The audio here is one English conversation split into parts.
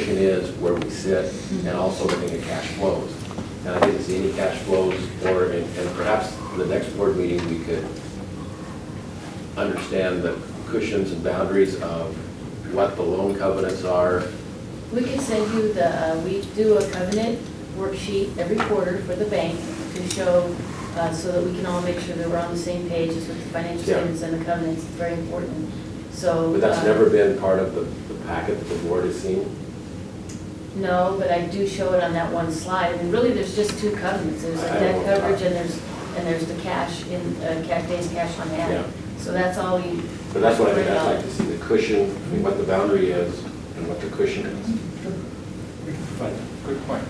position is, where we sit, and also looking at cash flows. And I didn't see any cash flows, and perhaps the next board meeting, we could understand the cushions and boundaries of what the loan covenants are. We can send you we do a covenant worksheet every quarter for the bank to show, so that we can all make sure that we're on the same page as with the financial statements and the covenants. It's very important. So. But that's never been part of the packet that the board has seen? No, but I do show it on that one slide. And really, there's just two covenants. There's a debt coverage and there's the cash in, days cash on hand. Yeah. So that's all you. But that's what I think I'd like to see, the cushion, I mean, what the boundary is and what the cushion is. Good point.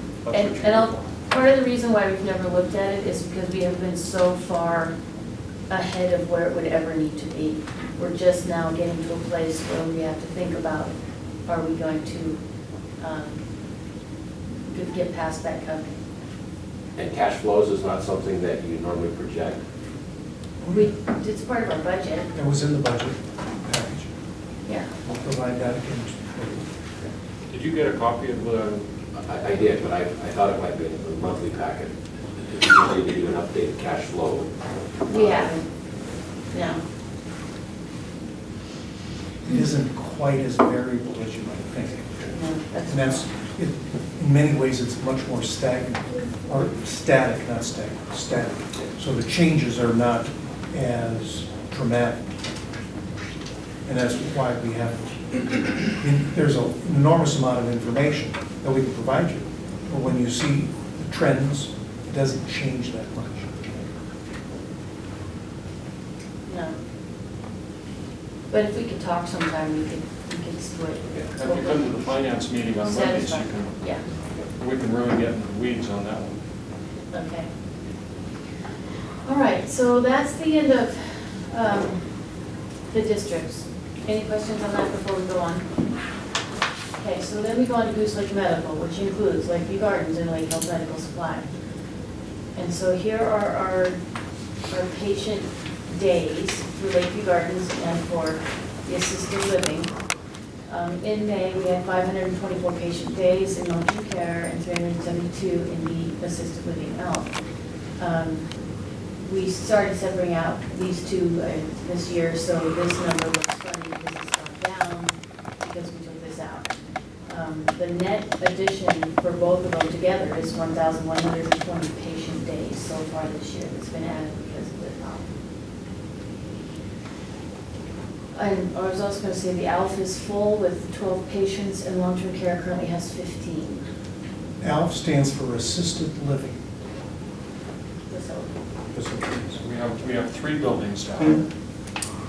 Part of the reason why we've never looked at it is because we have been so far ahead of where it would ever need to be. We're just now getting to a place where we have to think about, are we going to get past that covenant? And cash flows is not something that you normally project? It's part of our budget. It was in the budget package. Yeah. We'll provide that again. Did you get a copy of the? I did, but I thought it might be in the monthly packet. Usually they do an updated cash flow. We haven't, no. It isn't quite as variable as you might think. No, And that's, in many ways, it's much more stagnant, or static, not stagnant, static. So the changes are not as dramatic. And that's why we have, there's an enormous amount of information that we can provide you. But when you see the trends, it doesn't change that much. No. But if we could talk sometime, we could split. If you come to the finance meeting on Mondays, you Satisfied. can, Yeah, we can really get into the weeds on that one. okay. All right, so that's the end of the districts. Any questions on that before we go on? Okay, so then we go on to Goose Lake Medical, which includes Lakeview Gardens and Lake Health Medical Supply. And so here are our patient days for Lakeview Gardens and for the assisted living. In May, we had 524 patient days in long-term care and 372 in the assisted living Alph. We started separating out these two this year, so this number looks funny because it's gone down because we took this out. The net addition for both of them together is 1,120 patient days so far this year that's been added because of the Alph. And I was also going to say the Alph is full with 12 patients and long-term care currently has 15. ALF stands for Assisted Living Facility. Facilities. We have 3 buildings down.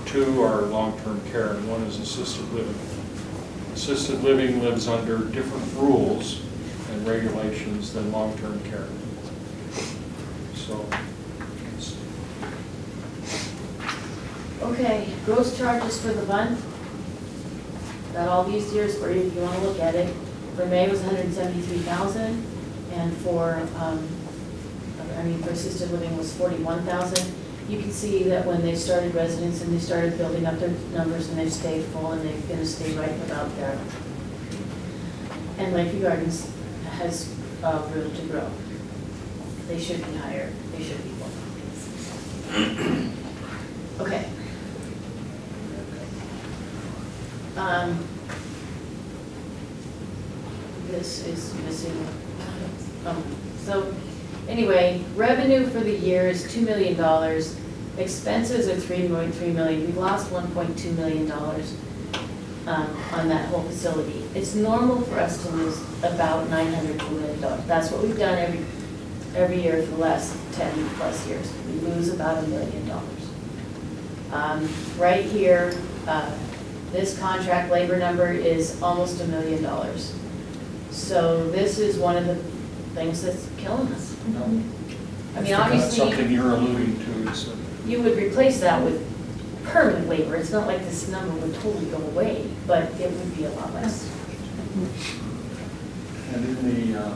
2 are long-term care and 1 is assisted living. Assisted living lives under different rules and regulations than long-term care. So, Okay, gross charges for the month. Got all these years for you if you want to look at it. For May was 173,000, and for for assisted living was 41,000. You can see that when they started residents and they started building up their numbers and they've stayed full and they're going to stay right about there. And Lakeview Gardens has room to grow. They should be higher. They should be more. Okay. This is missing. So anyway, revenue for the year is $2 million. Expenses are $3.3 million. We've lost $1.2 million on that whole facility. It's normal for us to lose about $900 to $1 million. That's what we've done every year for the last 10 plus years. We lose about $1 million. Right here, this contract labor number is almost $1 million. So this is one of the things that's killing us. I mean, obviously, something you're alluding to is you would replace that with permanent labor. It's not like this number would totally go away, but it would be a lot less. and in the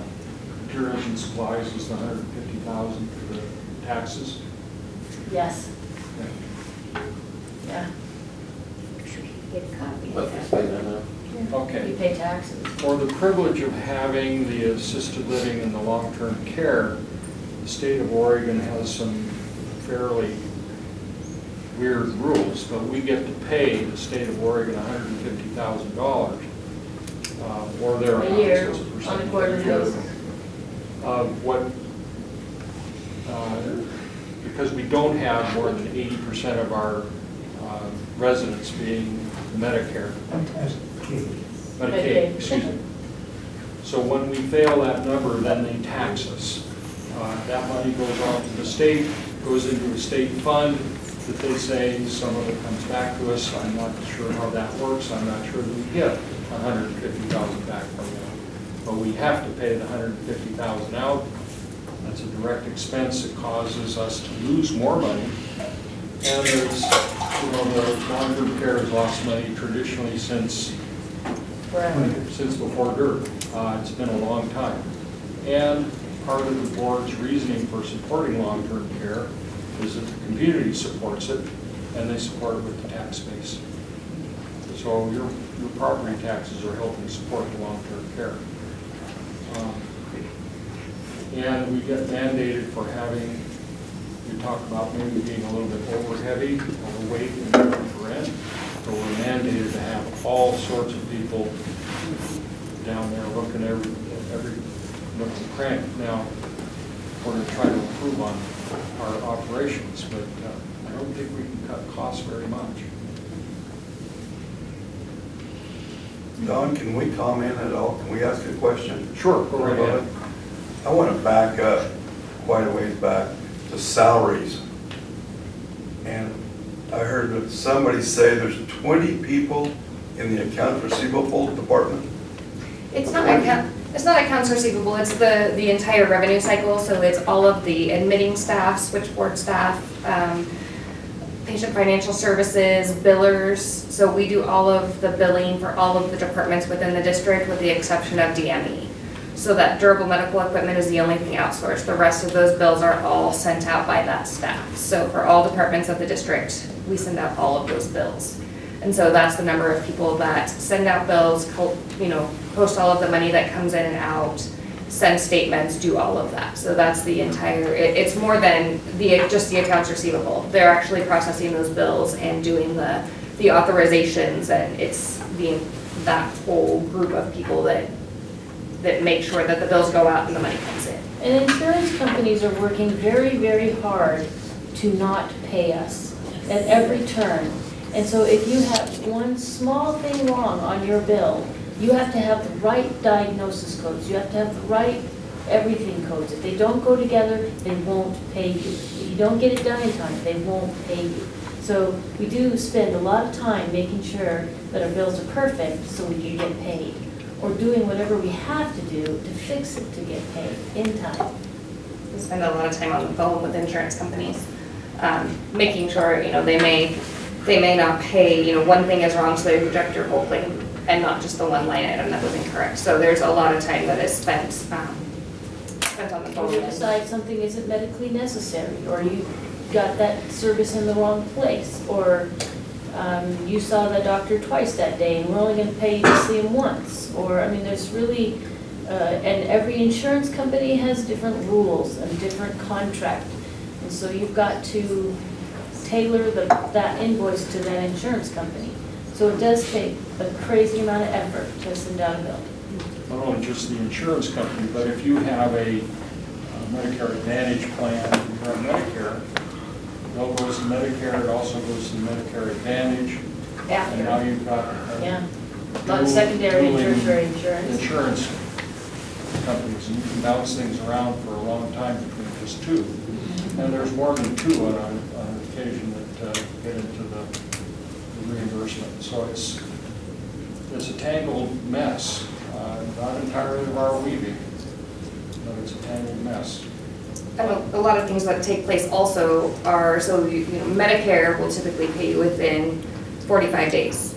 materials and supplies is the $150,000 for the taxes. Yes, Okay. yeah. Get a copy What, of that. say that now? Yeah. Okay. You pay taxes. For the privilege of having the assisted living and the long-term care, the state of Oregon has some fairly weird rules, but we get to pay the state of Oregon $150,000 or thereabouts A year, as a on a percentage quarterly of the- basis. of what, because we don't have more than 80% of our residents being Medicare. Medicaid, excuse me. So when we fail that number, then they tax us. That money goes on to the state, goes into a state fund that they say some of it comes back to us. I'm not sure how that works. I'm not sure that we get $150,000 back from them. But we have to pay the $150,000 out. That's a direct expense. It causes us to lose more money. And there's, the long-term care has lost money traditionally since before DIRT. It's been a long time. And part of the board's reasoning for supporting long-term care is that the community supports it, and they support it with the tax base. So your property taxes are helping support the long-term care. And we get mandated for having, we talk about maybe being a little bit overweight in for rent, but we're mandated to have all sorts of people down there looking at every nook and cranny. Now, we're going to try to improve on our operations, but I don't think we can cut costs very much. Don, can we comment at all? Can we ask a question? Sure, go right ahead. I want to back up quite a ways back to salaries. And I heard that somebody say there's 20 people in the accounts receivable department. It's not accounts receivable, it's the entire revenue cycle, so it's all of the admitting staff, switchboard staff, patient financial services, billers. So we do all of the billing for all of the departments within the district with the exception of DME. So that durable medical equipment is the only thing outsourced. The rest of those bills are all sent out by that staff. So for all departments of the district, we send out all of those bills. And so that's the number of people that send out bills, post all of the money that comes in and out, send statements, do all of that. So that's the entire, it's more than just the accounts receivable. They're actually processing those bills and doing the authorizations, and it's that whole group of people that make sure that the bills go out and the money comes in. And insurance companies are working very, very hard to not pay us at every turn. And so if you have one small thing wrong on your bill, you have to have the right diagnosis codes. You have to have the right everything codes. If they don't go together, they won't pay you. If you don't get it done in time, they won't pay you. So we do spend a lot of time making sure that our bills are perfect so we can get paid, or doing whatever we have to do to fix it to get paid in time. We spend a lot of time on the phone with insurance companies, making sure, they may not pay, one thing is wrong, so they reject your whole claim and not just the one line item that was incorrect. So there's a lot of time that is spent on the Or phone. you decide something isn't medically necessary, or you got that service in the wrong place, or you saw the doctor twice that day and we're only going to pay you to see him once. Or, there's really, and every insurance company has different rules and different contract. And so you've got to tailor that invoice to that insurance company. So it does take a crazy amount of effort to send out a bill. Not only just the insurance company, but if you have a Medicare Advantage plan, you have Medicare, it all goes to Medicare, it also goes to Medicare Advantage. And now you've got Yeah. A lot of secondary and dueling tertiary insurance. insurance companies, and you can bounce things around for a long time between just two. And there's more than two on occasion that get into the reimbursement. So it's a tangled mess, not entirely of our weaving, but it's a tangled mess. And a lot of things that take place also are, Medicare will typically pay you within 45 days.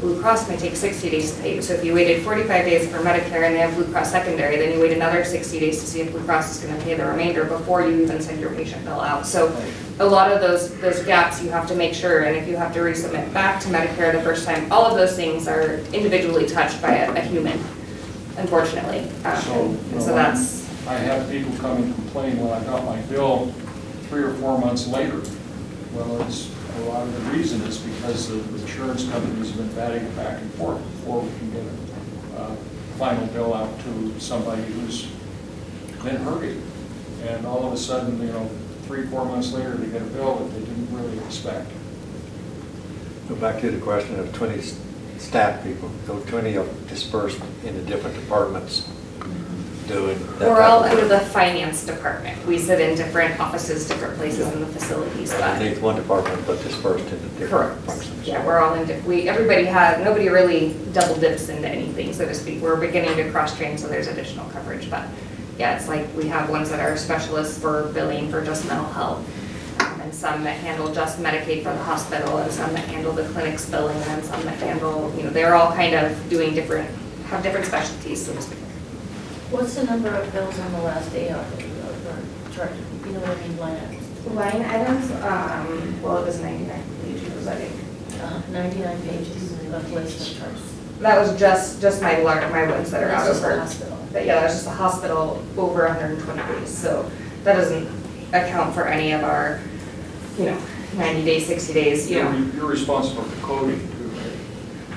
Blue Cross may take 60 days to pay. So if you waited 45 days for Medicare and they have Blue Cross secondary, then you wait another 60 days to see if Blue Cross is going to pay the remainder before you even send your patient bill out. So a lot of those gaps you have to make sure, and if you have to resubmit back to Medicare the first time, all of those things are individually touched by a human, unfortunately. So that's... I have people come and complain, well, I got my bill 3 or 4 months later. Well, it's, a lot of the reason is because the insurance companies have been batting it back and forth before we can get a final bill out to somebody who's been hurting. And all of a sudden, 3 or 4 months later, they get a bill that they didn't really expect. Go back to the question of 20 staff people, so 20 are dispersed in the different departments doing that. We're all type of under work. the finance department. We sit in different offices, different places in the facilities, but. Underneath one department, but dispersed into different Correct. functions. Yeah, we're all in, nobody really double dips into anything, so to speak. We're beginning to cross-train, so there's additional coverage, but yeah, it's like we have ones that are specialists for billing for just mental health, and some that handle just Medicaid for the hospital, and some that handle the clinic's billing, and some that handle, they're all kind of doing have different specialties, so to speak. What's the number of bills on the last day of the chart? You know what I mean, line items? Line items, well, it was 99 pages, I think. 99 pages of list of charts. That was just my ones that are out That's just the over. hospital. But yeah, that's just the hospital over 120 days, so that doesn't account for any of our, 90 days, 60 days, You're responsible for coding too,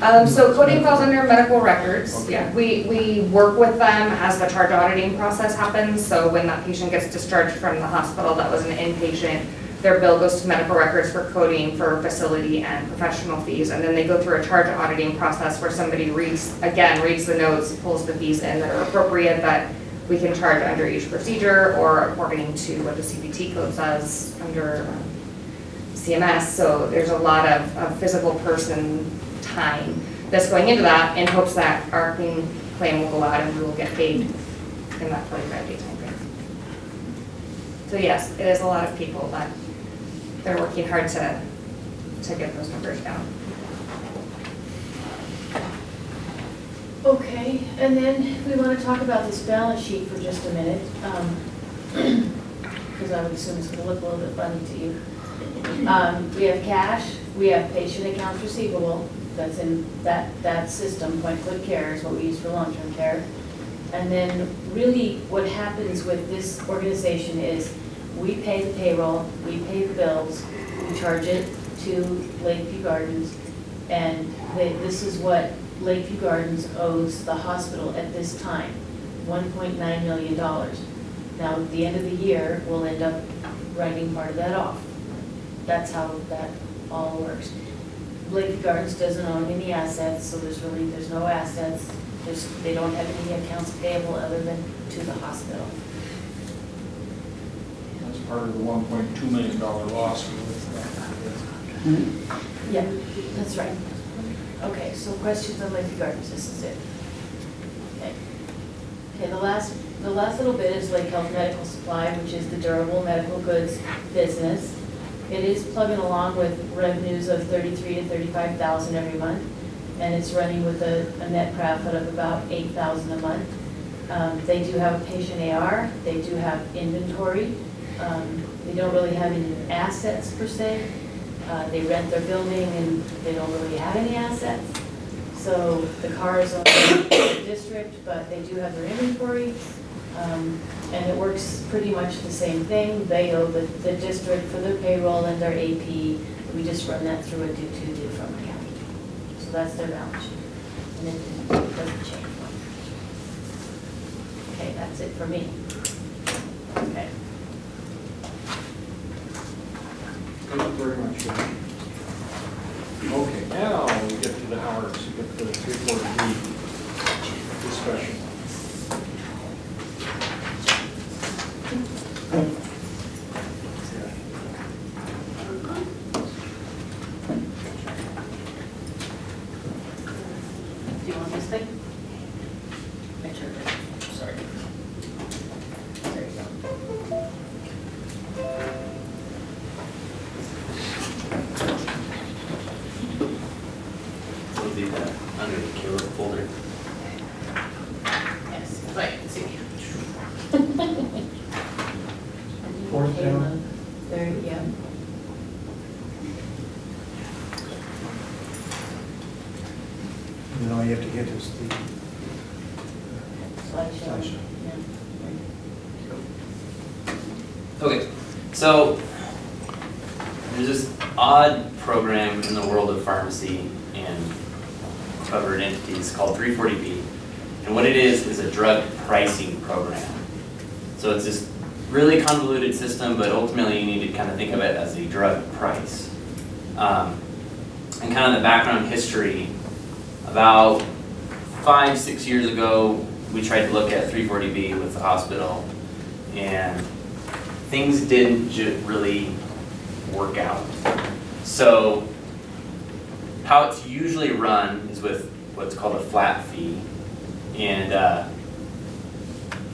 right? So coding falls under medical records, Okay. yeah. We work with them as the charge auditing process happens, so when that patient gets discharged from the hospital that was an inpatient, their bill goes to medical records for coding for facility and professional fees, and then they go through a charge auditing process where somebody reads the notes, pulls the fees in that are appropriate that we can charge under each procedure or according to what the CPT code says under CMS. So there's a lot of physical person time that's going into that in hopes that our claim will go out and we will get paid in that 45-day time frame. So yes, it is a lot of people, but they're working hard to get those numbers down. Okay, and then we want to talk about this balance sheet for just a minute, because I would assume it's going to look a little bit funny to you. We have cash, we have patient accounts receivable, that's in that system, Point Click Care is what we use for long-term care. And then really what happens with this organization is we pay the payroll, we pay the bills, we charge it to Lakeview Gardens, and this is what Lakeview Gardens owes the hospital at this time, $1.9 million. Now, at the end of the year, we'll end up writing part of that off. That's how that all works. Lakeview Gardens doesn't own any assets, so there's no assets. They don't have any accounts payable other than to the hospital. That's part of the $1.2 million loss. Yeah, that's right. Okay, so questions on Lakeview Gardens, this is it. Okay. Okay, the last little bit is Lake Health Medical Supply, which is the durable medical goods business. It is plugging along with revenues of $33,000 to $35,000 every month, and it's running with a net profit of about $8,000 a month. They do have a patient AR, they do have inventory. They don't really have any assets per se. They rent their building and they don't really have any assets. So the car is owned by the district, but they do have their inventory. And it works pretty much the same thing. They owe the district for their payroll and their AP. We just run that through a do from account. So that's their balance sheet. And it doesn't change much. Okay, that's it for me. Okay. Thank you very much. Okay, now we get to the hours, we get to the 340B discussion. Do you want this thing? Make sure. Sorry. There you go. get is the Slideshow. slideshow. Yeah. Okay, so there's this odd program in the world of pharmacy and covered entities called 340B. And what it is a drug pricing program. So it's this really convoluted system, but ultimately you need to kind of think of it as a drug price. And kind of the background history, about 5-6 years ago, we tried to look at 340B with the hospital, and things didn't really work out. So how it's usually run is with what's called a flat fee, and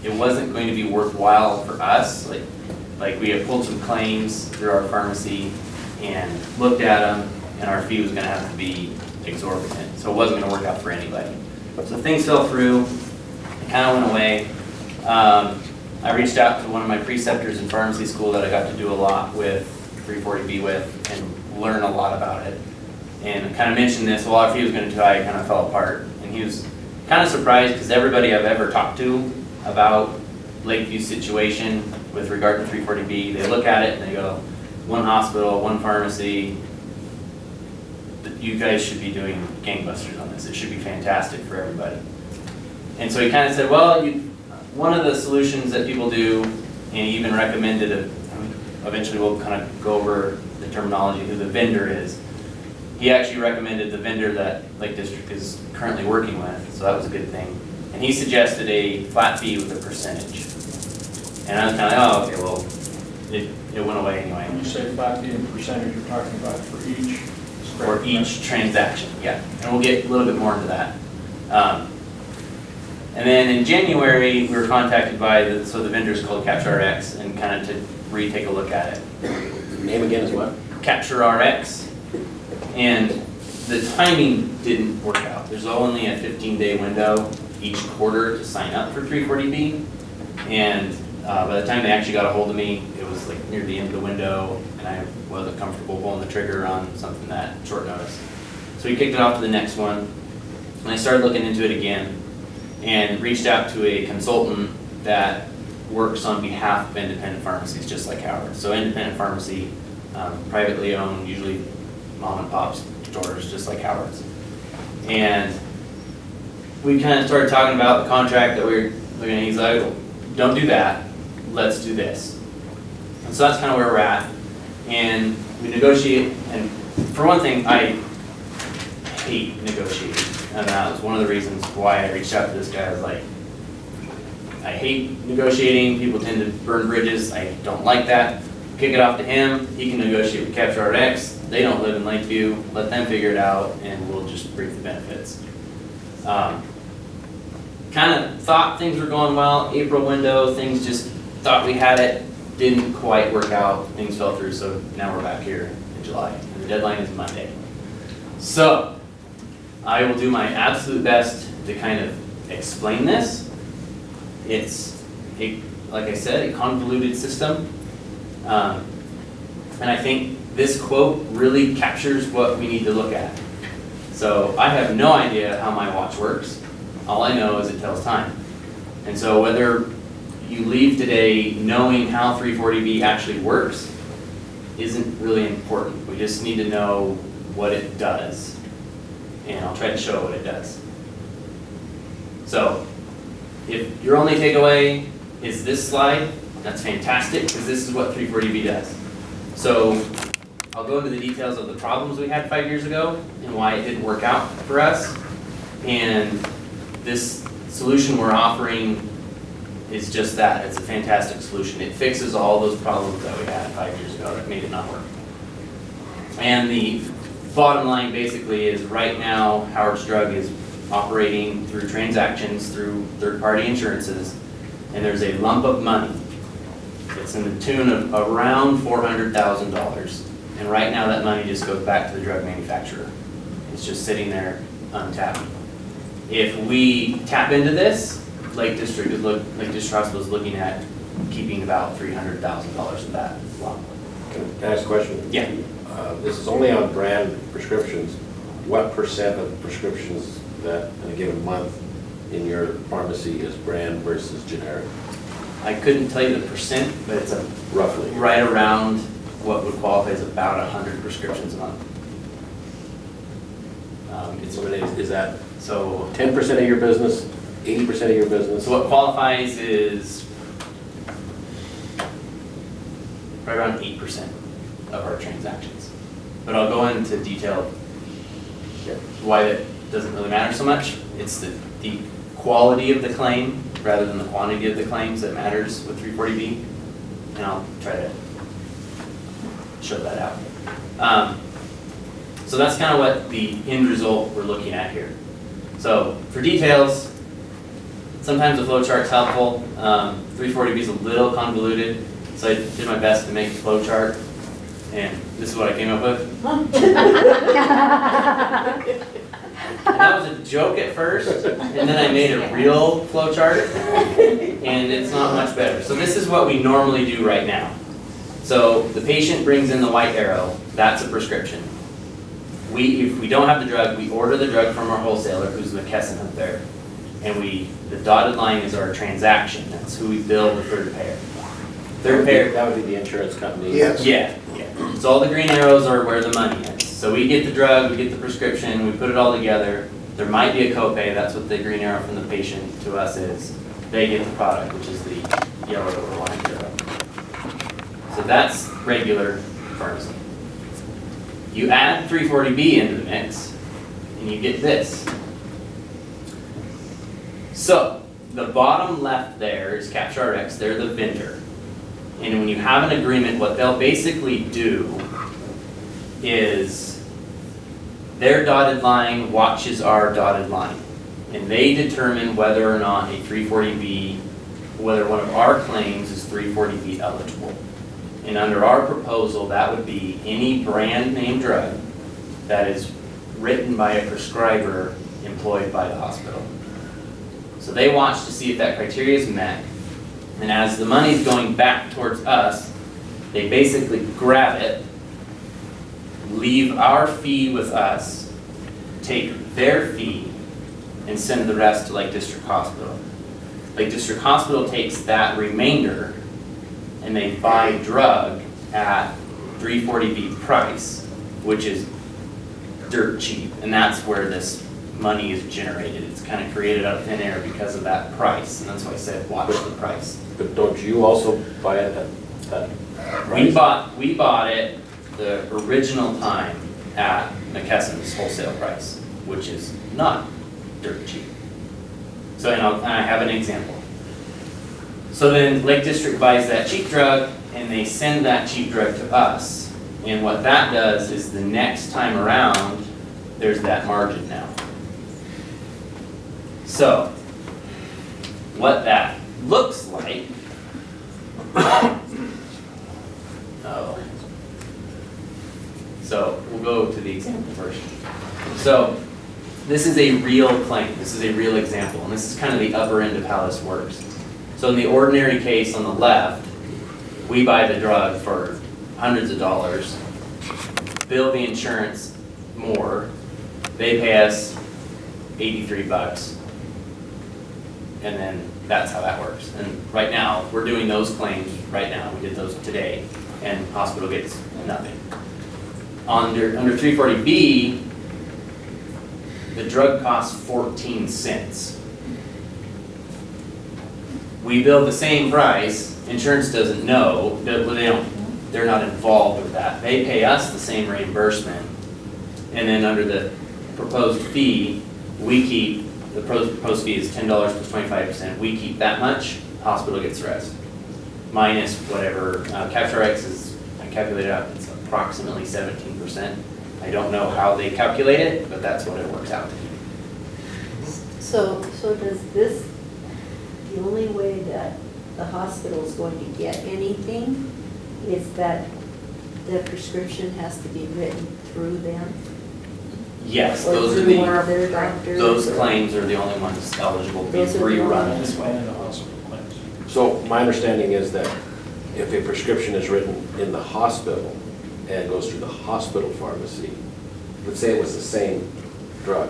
it wasn't going to be worthwhile for us. Like we had pulled some claims through our pharmacy and looked at them, and our fee was going to have to be exorbitant, so it wasn't going to work out for anybody. So things fell through, it kind of went away. I reached out to one of my preceptors in pharmacy school that I got to do a lot with 340B with and learn a lot about it. And I kind of mentioned this, well, our fee was going to die, it kind of fell apart. And he was kind of surprised because everybody I've ever talked to about Lakeview's situation with regard to 340B, they look at it and they go, one hospital, one pharmacy, you guys should be doing gangbusters on this. It should be fantastic for everybody. And so he kind of said, well, one of the solutions that people do, and he even recommended, eventually we'll kind of go over the terminology, who the vendor is. He actually recommended the vendor that Lake District is currently working with, so that was a good thing. And he suggested a flat fee with a percentage. And I was kind of like, oh, okay, well, it went away anyway. When you say flat fee and percentage, you're talking about for each? For each transaction, yeah. And we'll get a little bit more into that. And then in January, we were contacted by the vendor's called CaptureRx, and kind of to retake a look at it. The name again is what? CaptureRx. And the timing didn't work out. There's only a 15-day window each quarter to sign up for 340B. And by the time they actually got a hold of me, it was like near the end of the window, and I wasn't comfortable pulling the trigger on something that short notice. So we kicked it off to the next one, and I started looking into it again, and reached out to a consultant that works on behalf of independent pharmacies, just like ours. So independent pharmacy, privately owned, usually mom and pop stores, just like ours. And we kind of started talking about the contract that we were looking at. He's like, don't do that, let's do this. And so that's kind of where we're at. And we negotiate, and for one thing, I hate negotiating. And that was one of the reasons why I reached out to this guy. I was like, I hate negotiating, people tend to burn bridges, I don't like that. Kick it off to him, he can negotiate with CaptureRx, they don't live in Lakeview, let them figure it out, and we'll just reap the benefits. Kind of thought things were going well, April window, things just thought we had it, didn't quite work out, things fell through, so now we're back here in July, and the deadline is Monday. So, I will do my absolute best to kind of explain this. It's, like I said, a convoluted system, and I think this quote really captures what we need to look at. So, I have no idea how my watch works. All I know is it tells time. And so whether you leave today knowing how 340B actually works isn't really important. We just need to know what it does. And I'll try to show what it does. So if your only takeaway is this slide, that's fantastic, because this is what 340B does. So I'll go into the details of the problems we had 5 years ago and why it didn't work out for us. And this solution we're offering is just that. It's a fantastic solution. It fixes all those problems that we had 5 years ago that made it not work. And the bottom line basically is right now Howard's Drug is operating through transactions through third-party insurances, and there's a lump of money. It's in the tune of around $400,000. And right now that money just goes back to the drug manufacturer. It's just sitting there untapped. If we tap into this, Lake District Hospital is looking at keeping about $300,000 of that lump. Can I ask a question? Yeah. This is only on brand prescriptions. What % of prescriptions that in a given month in your pharmacy is brand versus generic? I couldn't tell you the percent, but it's Roughly. right around what would qualify as about 100 prescriptions a month. So is that So 10% of your business, 80% of your business? So what qualifies is right around 8% of our transactions. But I'll go into detail why that doesn't really matter so much. It's the quality of the claim rather than the quantity of the claims that matters with 340B. And I'll try to show that out. So that's kind of what the end result we're looking at here. So for details, sometimes the flowchart's helpful. 340B is a little convoluted, so I did my best to make a flowchart, and this is what I came up with. And that was a joke at first, and then I made a real flowchart, and it's not much better. So this is what we normally do right now. So the patient brings in the white arrow, that's a prescription. If we don't have the drug, we order the drug from our wholesaler, who's McKesson up there. And the dotted line is our transaction. That's who we bill the third payer. Third payer. That would be the insurance company? Yes. Yeah. So all the green arrows are where the money is. So we get the drug, we get the prescription, we put it all together. There might be a copay, that's what the green arrow from the patient to us is. They get the product, which is the yellow or orange arrow. So that's regular pharmacy. You add 340B into the mix, and you get this. So, the bottom left there is CaptureRx, they're the vendor. And when you have an agreement, what they'll basically do is their dotted line watches our dotted line. And they determine whether or not a 340B, whether one of our claims is 340B eligible. And under our proposal, that would be any brand name drug that is written by a prescriber employed by the hospital. So they watch to see if that criteria is met. And as the money is going back towards us, they basically grab it, leave our fee with us, take their fee, and send the rest to Lake District Hospital. Lake District Hospital takes that remainder and they buy drug at 340B price, which is dirt cheap, and that's where this money is generated. It's kind of created out of thin air because of that price, and that's why I said watch the price. But don't you also buy it at that price? We bought it the original time at McKesson's wholesale price, which is not dirt cheap. So, and I have an example. So then Lake District buys that cheap drug and they send that cheap drug to us. And what that does is the next time around, there's that margin now. So, what that looks like, so we'll go to the example first. So, this is a real claim, this is a real example, and this is kind of the upper end of how this works. So in the ordinary case on the left, we buy the drug for hundreds of dollars, bill the insurance more, they pay us 83 bucks, and then that's how that works. And right now, we're doing those claims right now, we did those today, and hospital gets nothing. Under 340B, the drug costs 14 cents. We bill the same price, insurance doesn't know, they're not involved with that. They pay us the same reimbursement, and then under the proposed fee, we keep, the proposed fee is $10 plus 25%, we keep that much, hospital gets the rest. Minus whatever, CaptureRx is, I calculated out, it's approximately 17%. I don't know how they calculate it, but that's what it works out to be. So does this, the only way that the hospital is going to get anything is that the prescription has to be written through them? Yes, Or those are through one of their the, doctors? those or- claims are the only ones eligible to be Those are the only rerun ones. this way. And the hospital claims. So my understanding is that if a prescription is written in the hospital and goes through the hospital pharmacy, let's say it was the same drug,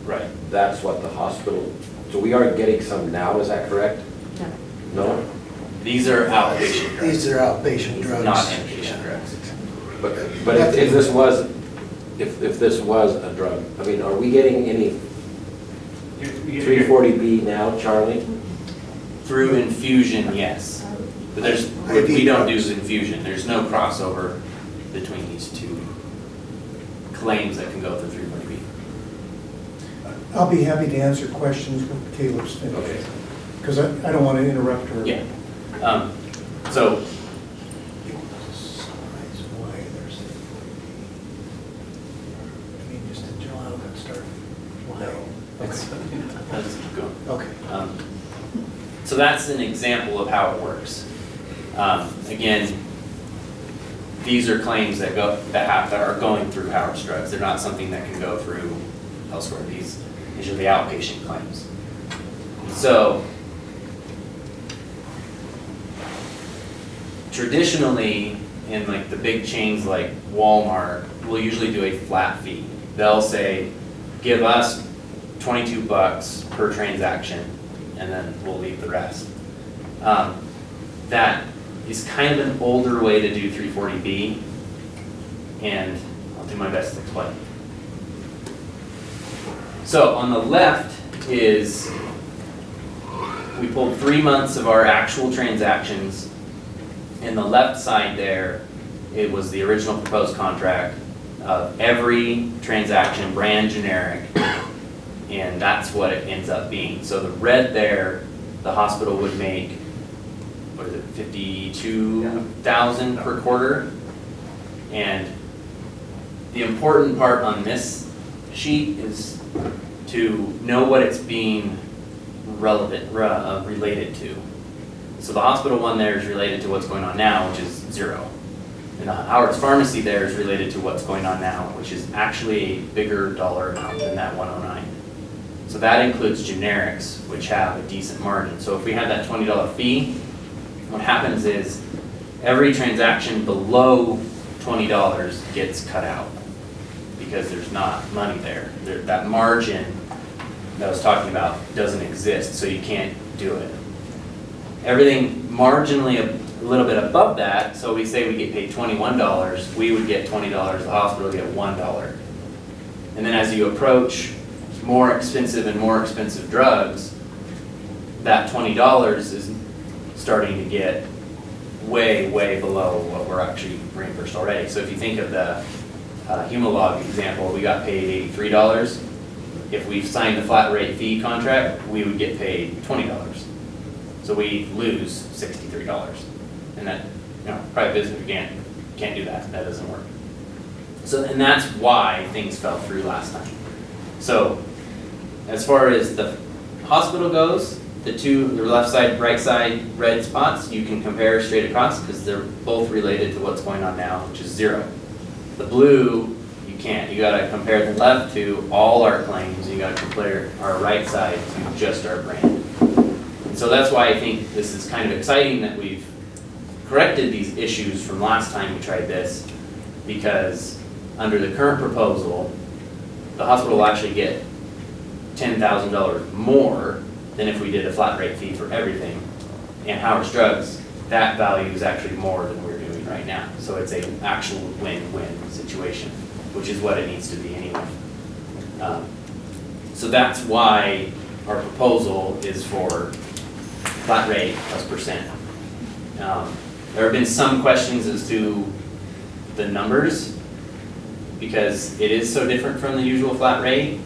Right. That's what the hospital, so we are getting some now, is that correct? No. No? These are outpatient drugs. These are outpatient drugs. Not inpatient drugs. But if this was, if this was a drug, I mean, are we getting any 340B now, Charlie? Through infusion, yes. But we don't do infusion. There's no crossover between these two claims that can go through 340B. I'll be happy to answer questions when Caleb's Okay. finished, because I don't want to interrupt her. Yeah. So Size, why there's, I mean, just in general, how that started. Why? let's keep going. Okay. So that's an example of how it works. Again, these are claims that are going through Howard's Drugs. They're not something that can go through elsewhere. These are the outpatient claims. So traditionally, in like the big chains like Walmart, we'll usually do a flat fee. They'll say, give us $22 per transaction, and then we'll leave the rest. That is kind of an older way to do 340B, and I'll do my best to explain. So on the left is, we pulled 3 months of our actual transactions. In the left side there, it was the original proposed contract of every transaction, brand generic, and that's what it ends up being. So the red there, the hospital would make, what is it, 52,000 per quarter. And the important part on this sheet is to know what it's being related to. So the hospital one there is related to what's going on now, which is 0. And the Howard's Pharmacy there is related to what's going on now, which is actually a bigger dollar amount than that 109. So that includes generics, which have a decent margin. So if we have that $20 fee, what happens is every transaction below $20 gets cut out because there's not money there. That margin that I was talking about doesn't exist, so you can't do it. Everything marginally a little bit above that, so we say we get paid $21, we would get $20, the hospital would get $1. And then as you approach more expensive and more expensive drugs, that $20 is starting to get way, way below what we're actually reimbursed already. So if you think of the Humalog example, we got paid $83. If we signed the flat rate fee contract, we would get paid $20. So we lose $63. And that, private business, we can't do that. That doesn't work. So, and that's why things fell through last time. So as far as the hospital goes, the left side, right side red spots, you can compare straight across because they're both related to what's going on now, which is 0. The blue, you can't. You gotta compare the left to all our claims. You gotta compare our right side to just our brand. And so that's why I think this is kind of exciting that we've corrected these issues from last time we tried this, because under the current proposal, the hospital will actually get $10,000 more than if we did a flat rate fee for everything. And Howard's Drugs, that value is actually more than we're doing right now. So it's an actual win-win situation, which is what it needs to be anyway. So that's why our proposal is for flat rate plus percent. There have been some questions as to the numbers, because it is so different from the usual flat rate.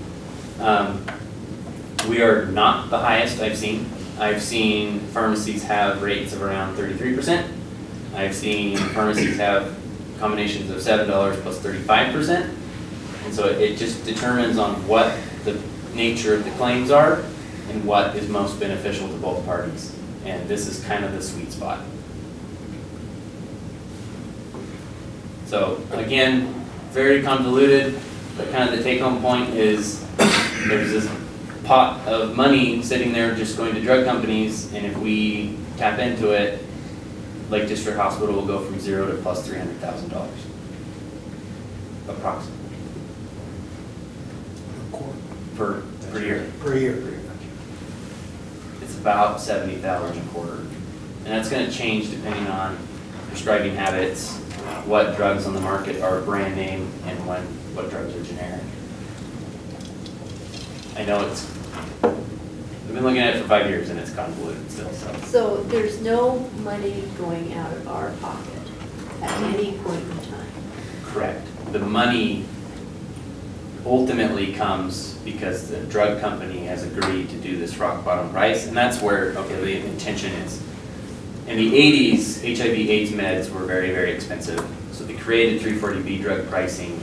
We are not the highest I've seen. I've seen pharmacies have rates of around 33%. I've seen pharmacies have combinations of $7 plus 35%. And so it just determines on what the nature of the claims are and what is most beneficial to both parties. And this is kind of the sweet spot. So again, very convoluted, but kind of the take-home point is there's this pot of money sitting there just going to drug companies, and if we tap into it, Lake District Hospital will go from 0 to plus $300,000, approximately. per year. Per year. It's about $70,000 a quarter. And that's gonna change depending on prescribing habits, what drugs on the market are brand name, and what drugs are generic. I know I've been looking at it for 5 years and it's convoluted still, so. So there's no money going out of our pocket at any point in time. Correct. The money ultimately comes because the drug company has agreed to do this rock bottom price, and that's where, okay, the intention is. In the 80s, HIV/AIDS meds were very, very expensive, so they created 340B drug pricing.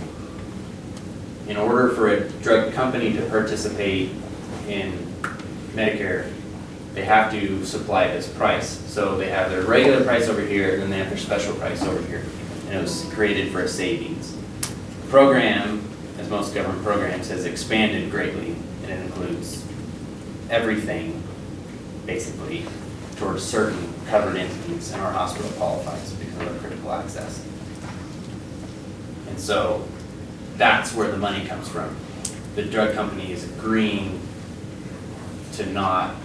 In order for a drug company to participate in Medicare, they have to supply this price. So they have their regular price over here, and then they have their special price over here. And it was created for a savings. The program, as most government programs, has expanded greatly, and it includes everything, basically, towards certain covered entities, and our hospital qualifies because of our critical access. And so that's where the money comes from. The drug company is agreeing to not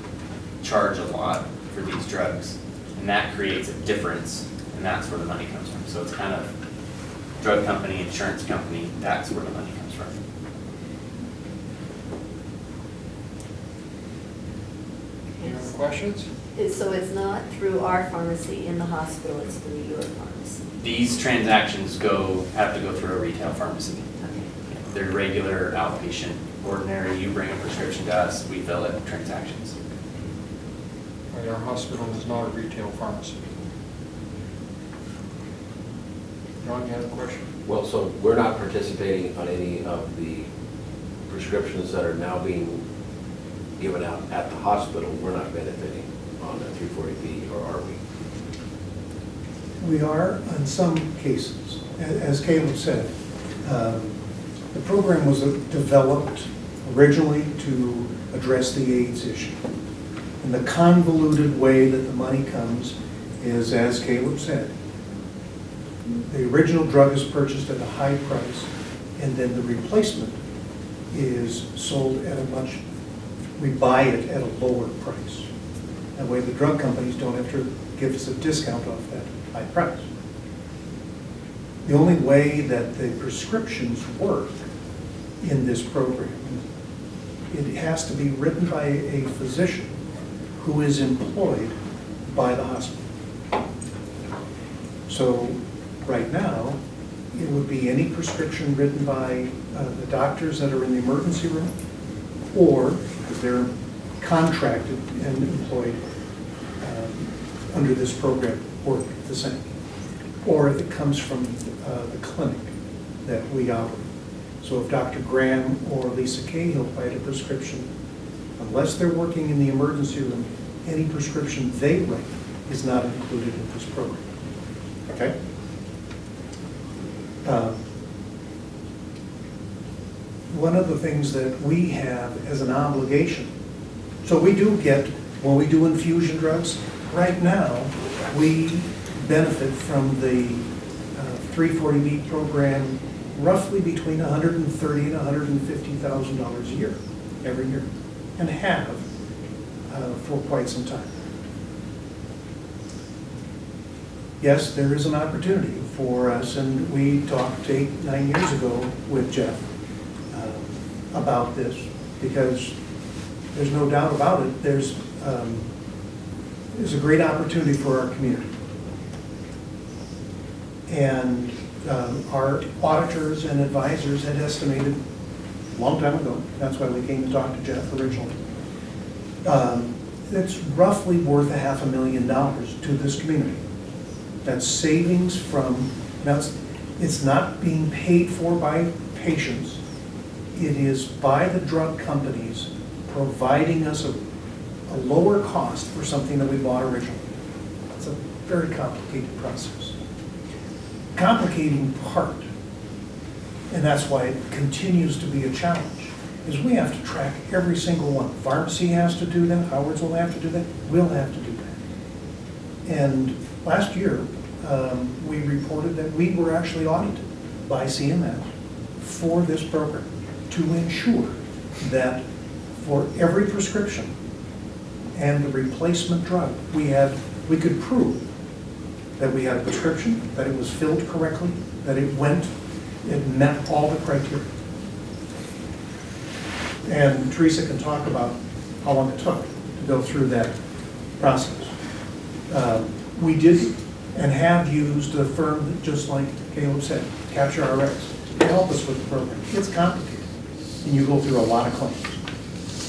charge a lot for these drugs, and that creates a difference, and that's where the money comes from. So it's kind of drug company, insurance company, that's where the money comes from. Any other questions? So it's not through our pharmacy in the hospital, it's through your pharmacy? These transactions have to go through a retail pharmacy. Okay. They're regular outpatient, ordinary, you bring a prescription to us, we fill it, transactions. Our hospital is not a retail pharmacy. John, you had a question? Well, so we're not participating on any of the prescriptions that are now being given out at the hospital. We're not benefiting on the 340B, or are we? We are in some cases. As Caleb said, the program was developed originally to address the AIDS issue. And the convoluted way that the money comes is, as Caleb said, the original drug is purchased at a high price, and then the replacement is sold at we buy it at a lower price. That way the drug companies don't have to give us a discount off that high price. The only way that the prescriptions work in this program, it has to be written by a physician who is employed by the hospital. So right now, it would be any prescription written by the doctors that are in the emergency room, or because they're contracted and employed under this program, work the same. Or if it comes from the clinic that we operate. So if Dr. Graham or Lisa Cahill write a prescription, unless they're working in the emergency room, any prescription they write is not included in this program. Okay? One of the things that we have as an obligation, so we do get, when we do infusion drugs, right now, we benefit from the 340B program roughly between $130,000 and $150,000 a year, every year, and have for quite some time. Yes, there is an opportunity for us, and we talked 8-9 years ago with Jeff about this, because there's no doubt about it, there's a great opportunity for our community. And our auditors and advisors had estimated a long time ago, that's why we came to talk to Jeff originally, it's roughly worth $500,000 to this community. That's savings from, it's not being paid for by patients. It is by the drug companies providing us a lower cost for something that we bought originally. It's a very complicated process. Complicating part, and that's why it continues to be a challenge, is we have to track every single one. Pharmacy has to do that, Howard's will have to do that, we'll have to do that. And last year, we reported that we were actually audited by CMS for this program to ensure that for every prescription and the replacement drug, we could prove that we had a prescription, that it was filled correctly, that it met all the criteria. And Teresa can talk about how long it took to go through that process. We did and have used a firm that, just like Caleb said, Capture RX, to help us with the program. It's complicated, and you go through a lot of claims.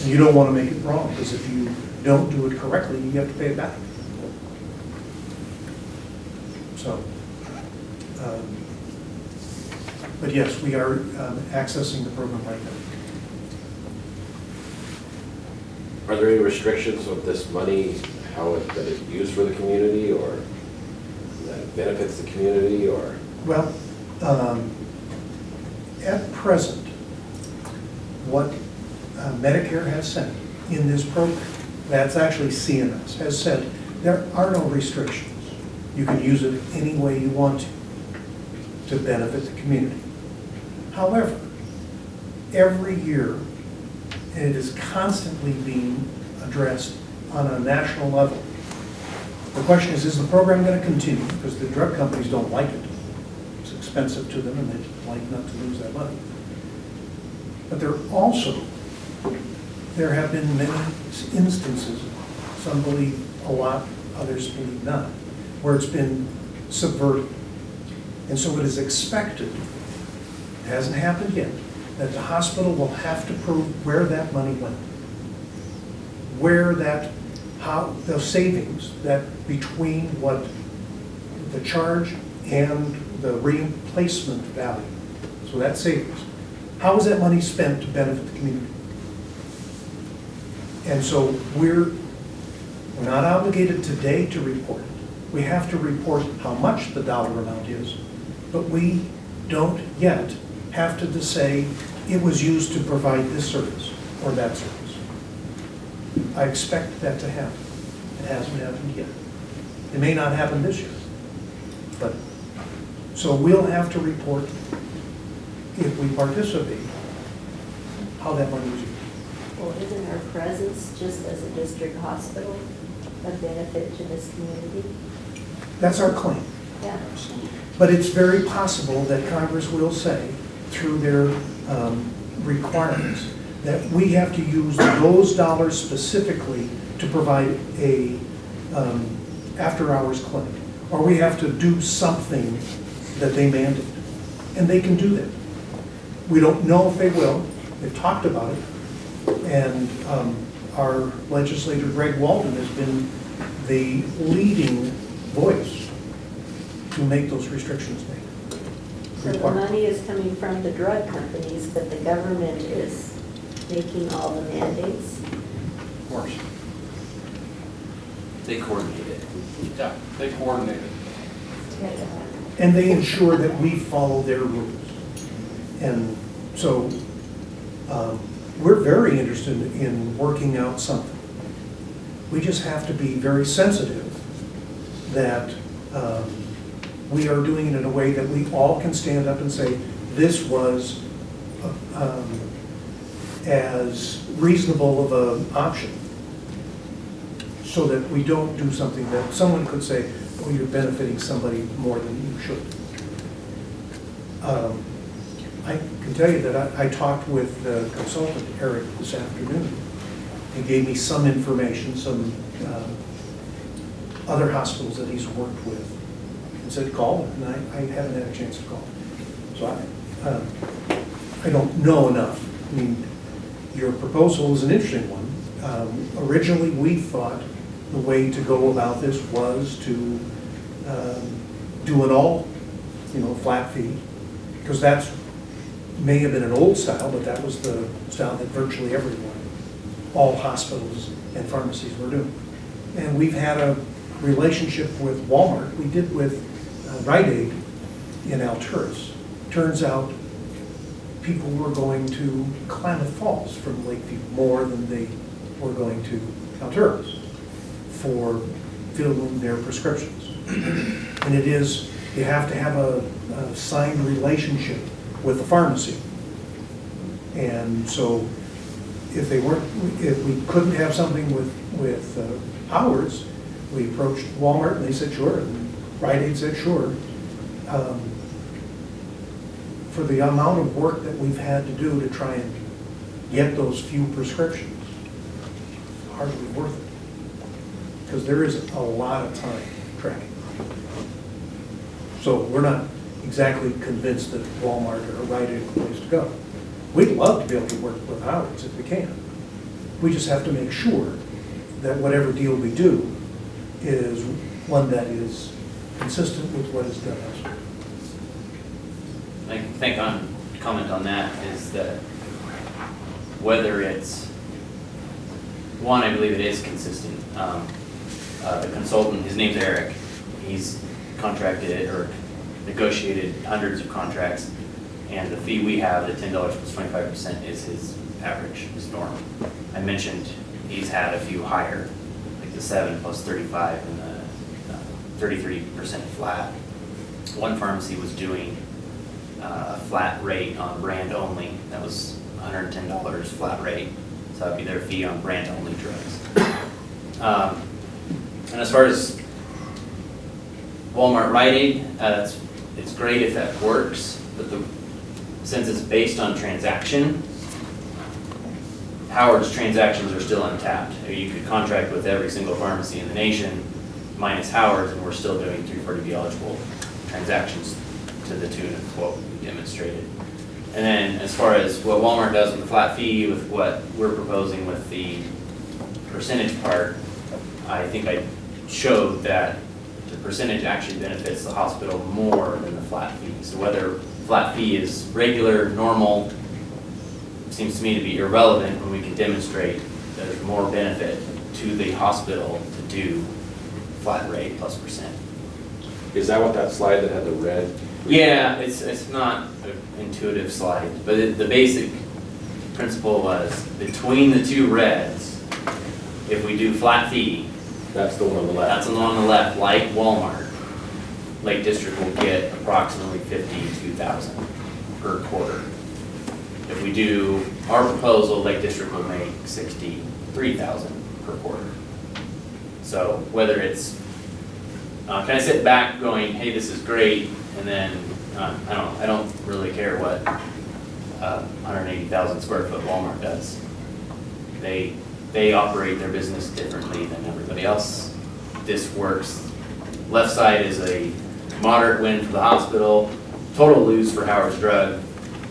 And you don't want to make it wrong, because if you don't do it correctly, you have to pay it back. So, but yes, we are accessing the program right now. Are there any restrictions with this money, that it's used for the community, or that it benefits the community, or? Well, at present, what Medicare has said in this program, that's actually CMS, has said there are no restrictions. You can use it any way you want to benefit the community. However, every year, and it is constantly being addressed on a national level. The question is the program going to continue? Because the drug companies don't like it. It's expensive to them, and they like not to lose that money. But there have been many instances, some believe a lot, others believe not, where it's been subverted. And so it is expected, it hasn't happened yet, that the hospital will have to prove where that money went. How the savings that between what the charge and the replacement value, so that savings, how is that money spent to benefit the community? And so we're not obligated today to report it. We have to report how much the dollar amount is, but we don't yet have to say it was used to provide this service or that service. I expect that to happen. It hasn't happened yet. It may not happen this year, but so we'll have to report, if we participate, how that money is used. Well, isn't our presence just as a district hospital a benefit to this community? That's our claim. Yeah. But it's very possible that Congress will say, through their requirements, that we have to use those dollars specifically to provide a after-hours clinic, or we have to do something that they mandate, and they can do that. We don't know if they will. They've talked about it, and our legislator Greg Walden has been the leading voice to make those restrictions made. So the money is coming from the drug companies, but the government is making all the mandates? Of course. They coordinate it. Yeah, they coordinate it. And they ensure that we follow their rules. And so we're very interested in working out something. We just have to be very sensitive that we are doing it in a way that we all can stand up and say, this was as reasonable of an option, so that we don't do something that someone could say, oh, you're benefiting somebody more than you should. I can tell you that I talked with the consultant, Eric, this afternoon. He gave me some information, some other hospitals that he's worked with, and said, call them, and I haven't had a chance to call. So I don't know enough. I mean, your proposal is an interesting one. Originally, we thought the way to go about this was to do it all, flat fee, because that's may have been an old style, but that was the style that virtually everyone, all hospitals and pharmacies were doing. And we've had a relationship with Walmart. We did with Rite Aid in Alturas. Turns out people were going to Klamath Falls from Lakeview more than they were going to Alturas for filling their prescriptions. And you have to have a signed relationship with the pharmacy. And so if we couldn't have something with Howard's, we approached Walmart and they said sure, and Rite Aid said sure. For the amount of work that we've had to do to try and get those few prescriptions, hardly worth it. Because there is a lot of time tracking. So we're not exactly convinced that Walmart or Rite Aid is the place to go. We'd love to be able to work with Howard's if we can. We just have to make sure that whatever deal we do is one that is consistent with what is done elsewhere. I think comment on that is that whether it's, one, I believe it is consistent. The consultant, his name's Eric, he's contracted or negotiated hundreds of contracts, and the fee we have, the $10 plus 25%, is his average, his norm. I mentioned he's had a few higher, like the 7 plus 35 and the 33% flat. One pharmacy was doing a flat rate on brand only. That was $110 flat rate. So that'd be their fee on brand only drugs. And as far as Walmart Rite Aid, it's great if that works, but since it's based on transaction, Howard's transactions are still untapped. You could contract with every single pharmacy in the nation, minus Howard's, and we're still doing 340B eligible transactions to the tune of what we demonstrated. And then as far as what Walmart does with the flat fee, with what we're proposing with the percentage part, I think I showed that the percentage actually benefits the hospital more than the flat fee. So whether flat fee is regular, normal, seems to me to be irrelevant when we can demonstrate that there's more benefit to the hospital to do flat rate plus percent. Is that what that slide that had the red? Yeah, it's not an intuitive slide, but the basic principle was between the two reds, if we do flat fee, That's the one on the left. that's the one on the left, like Walmart, Lake District will get approximately $52,000 per quarter. If we do our proposal, Lake District will make $63,000 per quarter. So whether it's, can I sit back going, hey, this is great, and then I don't really care what 180,000 square foot Walmart does. They operate their business differently than everybody else. This works. Left side is a moderate win for the hospital, total lose for Howard's Drug.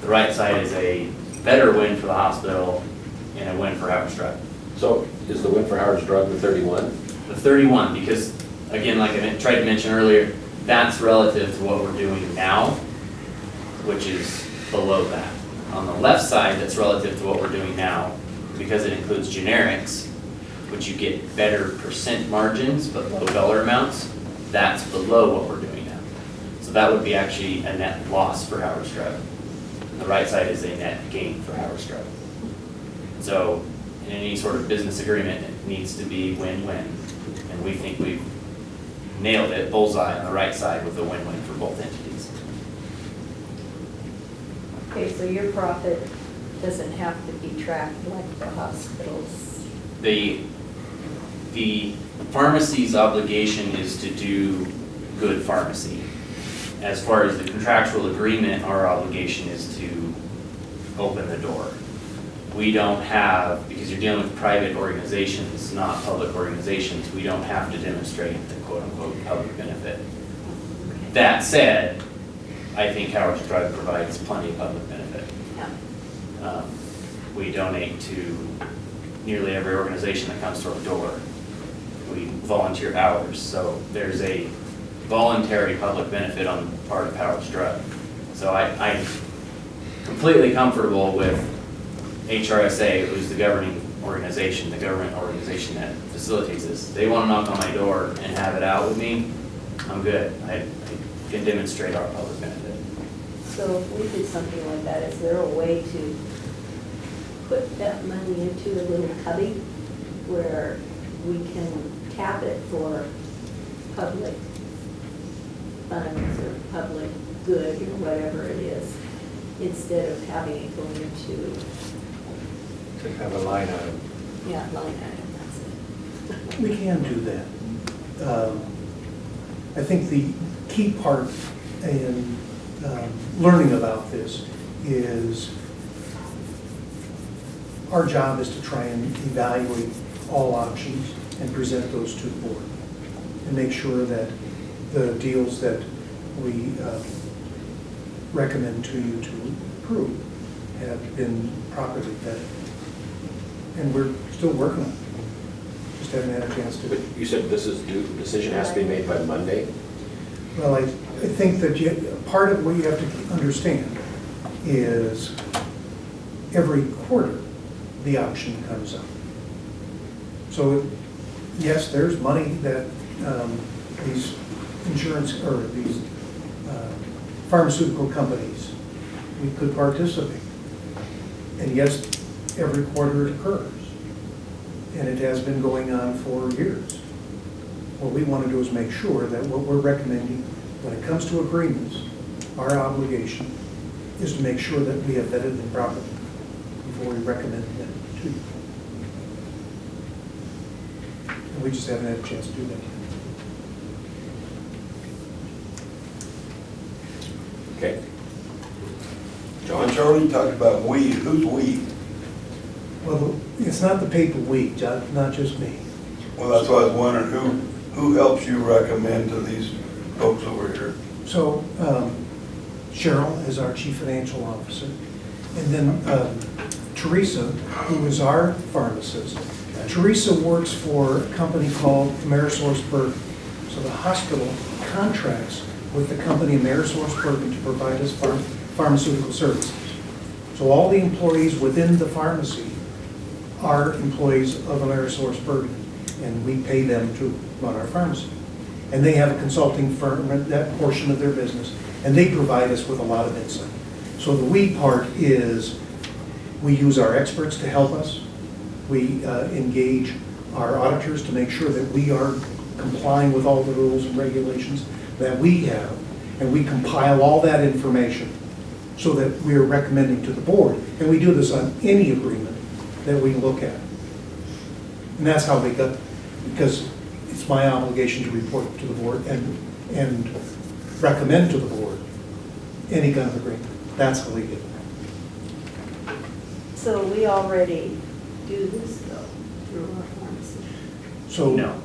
The right side is a better win for the hospital and a win for Howard's Drug. So is the win for Howard's Drug the 31? The 31, because again, like I tried to mention earlier, that's relative to what we're doing now, which is below that. On the left side, that's relative to what we're doing now, because it includes generics, which you get better percent margins, but low dollar amounts. That's below what we're doing now. So that would be actually a net loss for Howard's Drug. And the right side is a net gain for Howard's Drug. So in any sort of business agreement, it needs to be win-win. And we think we've nailed it, bullseye on the right side with a win-win for both entities. Okay, so your profit doesn't have to be tracked like the hospitals. The pharmacy's obligation is to do good pharmacy. As far as the contractual agreement, our obligation is to open the door. We don't have, because you're dealing with private organizations, not public organizations, we don't have to demonstrate the quote-unquote public benefit. That said, I think Howard's Drug provides plenty of public benefit. Yeah. We donate to nearly every organization that comes to our door. We volunteer hours, so there's a voluntary public benefit on the part of Howard's Drug. So I'm completely comfortable with HRSA, who's the governing organization, the government organization that facilitates this. They want to knock on my door and have it out with me, I'm good. I can demonstrate our public benefit. So if we did something like that, is there a way to put that money into a little cubby where we can tap it for public funds or public good or whatever it is, instead of having it go into To have a line item. Yeah, line item, that's it. We can do that. I think the key part in learning about this is our job is to try and evaluate all options and present those to the board and make sure that the deals that we recommend to you to approve have been properly vetted. And we're still working on it. Just haven't had a chance to. But you said this is due, decision has to be made by Monday? Well, I think that part of what you have to understand is every quarter, the option comes up. So, yes, there's money that these insurance, or these pharmaceutical companies, we could participate. And yes, every quarter it occurs. And it has been going on for years. What we want to do is make sure that what we're recommending, when it comes to agreements, our obligation is to make sure that we have vetted them properly before we recommend them to you. And we just haven't had a chance to do that yet. Okay. John, John? Charlie, you talked about we, who's we? Well, it's not the paper we, not just me. Well, that's why I was wondering, who helps you recommend to these folks over here? So Cheryl is our chief financial officer. And then Teresa, who is our pharmacist. Teresa works for a company called AmerisourceBergen. So the hospital contracts with the company AmerisourceBergen to provide us pharmaceutical services. So all the employees within the pharmacy are employees of AmerisourceBergen, and we pay them to run our pharmacy. And they have a consulting firm, that portion of their business, and they provide us with a lot of insight. So the we part is we use our experts to help us. We engage our auditors to make sure that we are complying with all the rules and regulations that we have, and we compile all that information so that we're recommending to the board. And we do this on any agreement that we look at. And that's how we got, because it's my obligation to report to the board and recommend to the board any kind of agreement. That's how we get it. So we already do this though, through our pharmacy. So No.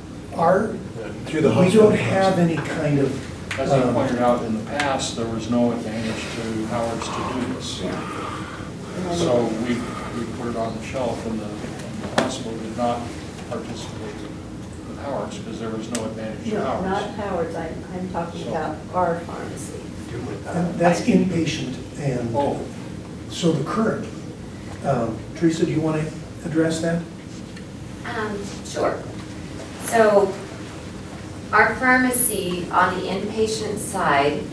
we don't have any kind of. As I pointed out in the past, there was no advantage to Howard's to do this. So we put it on the shelf, and the hospital did not participate with Howard's because there was no advantage to No, not Howard's. Howard's, I'm talking So- about our pharmacy. And that's inpatient, and Oh, so the current. Teresa, do you want to address that? Sure. So our pharmacy on the inpatient side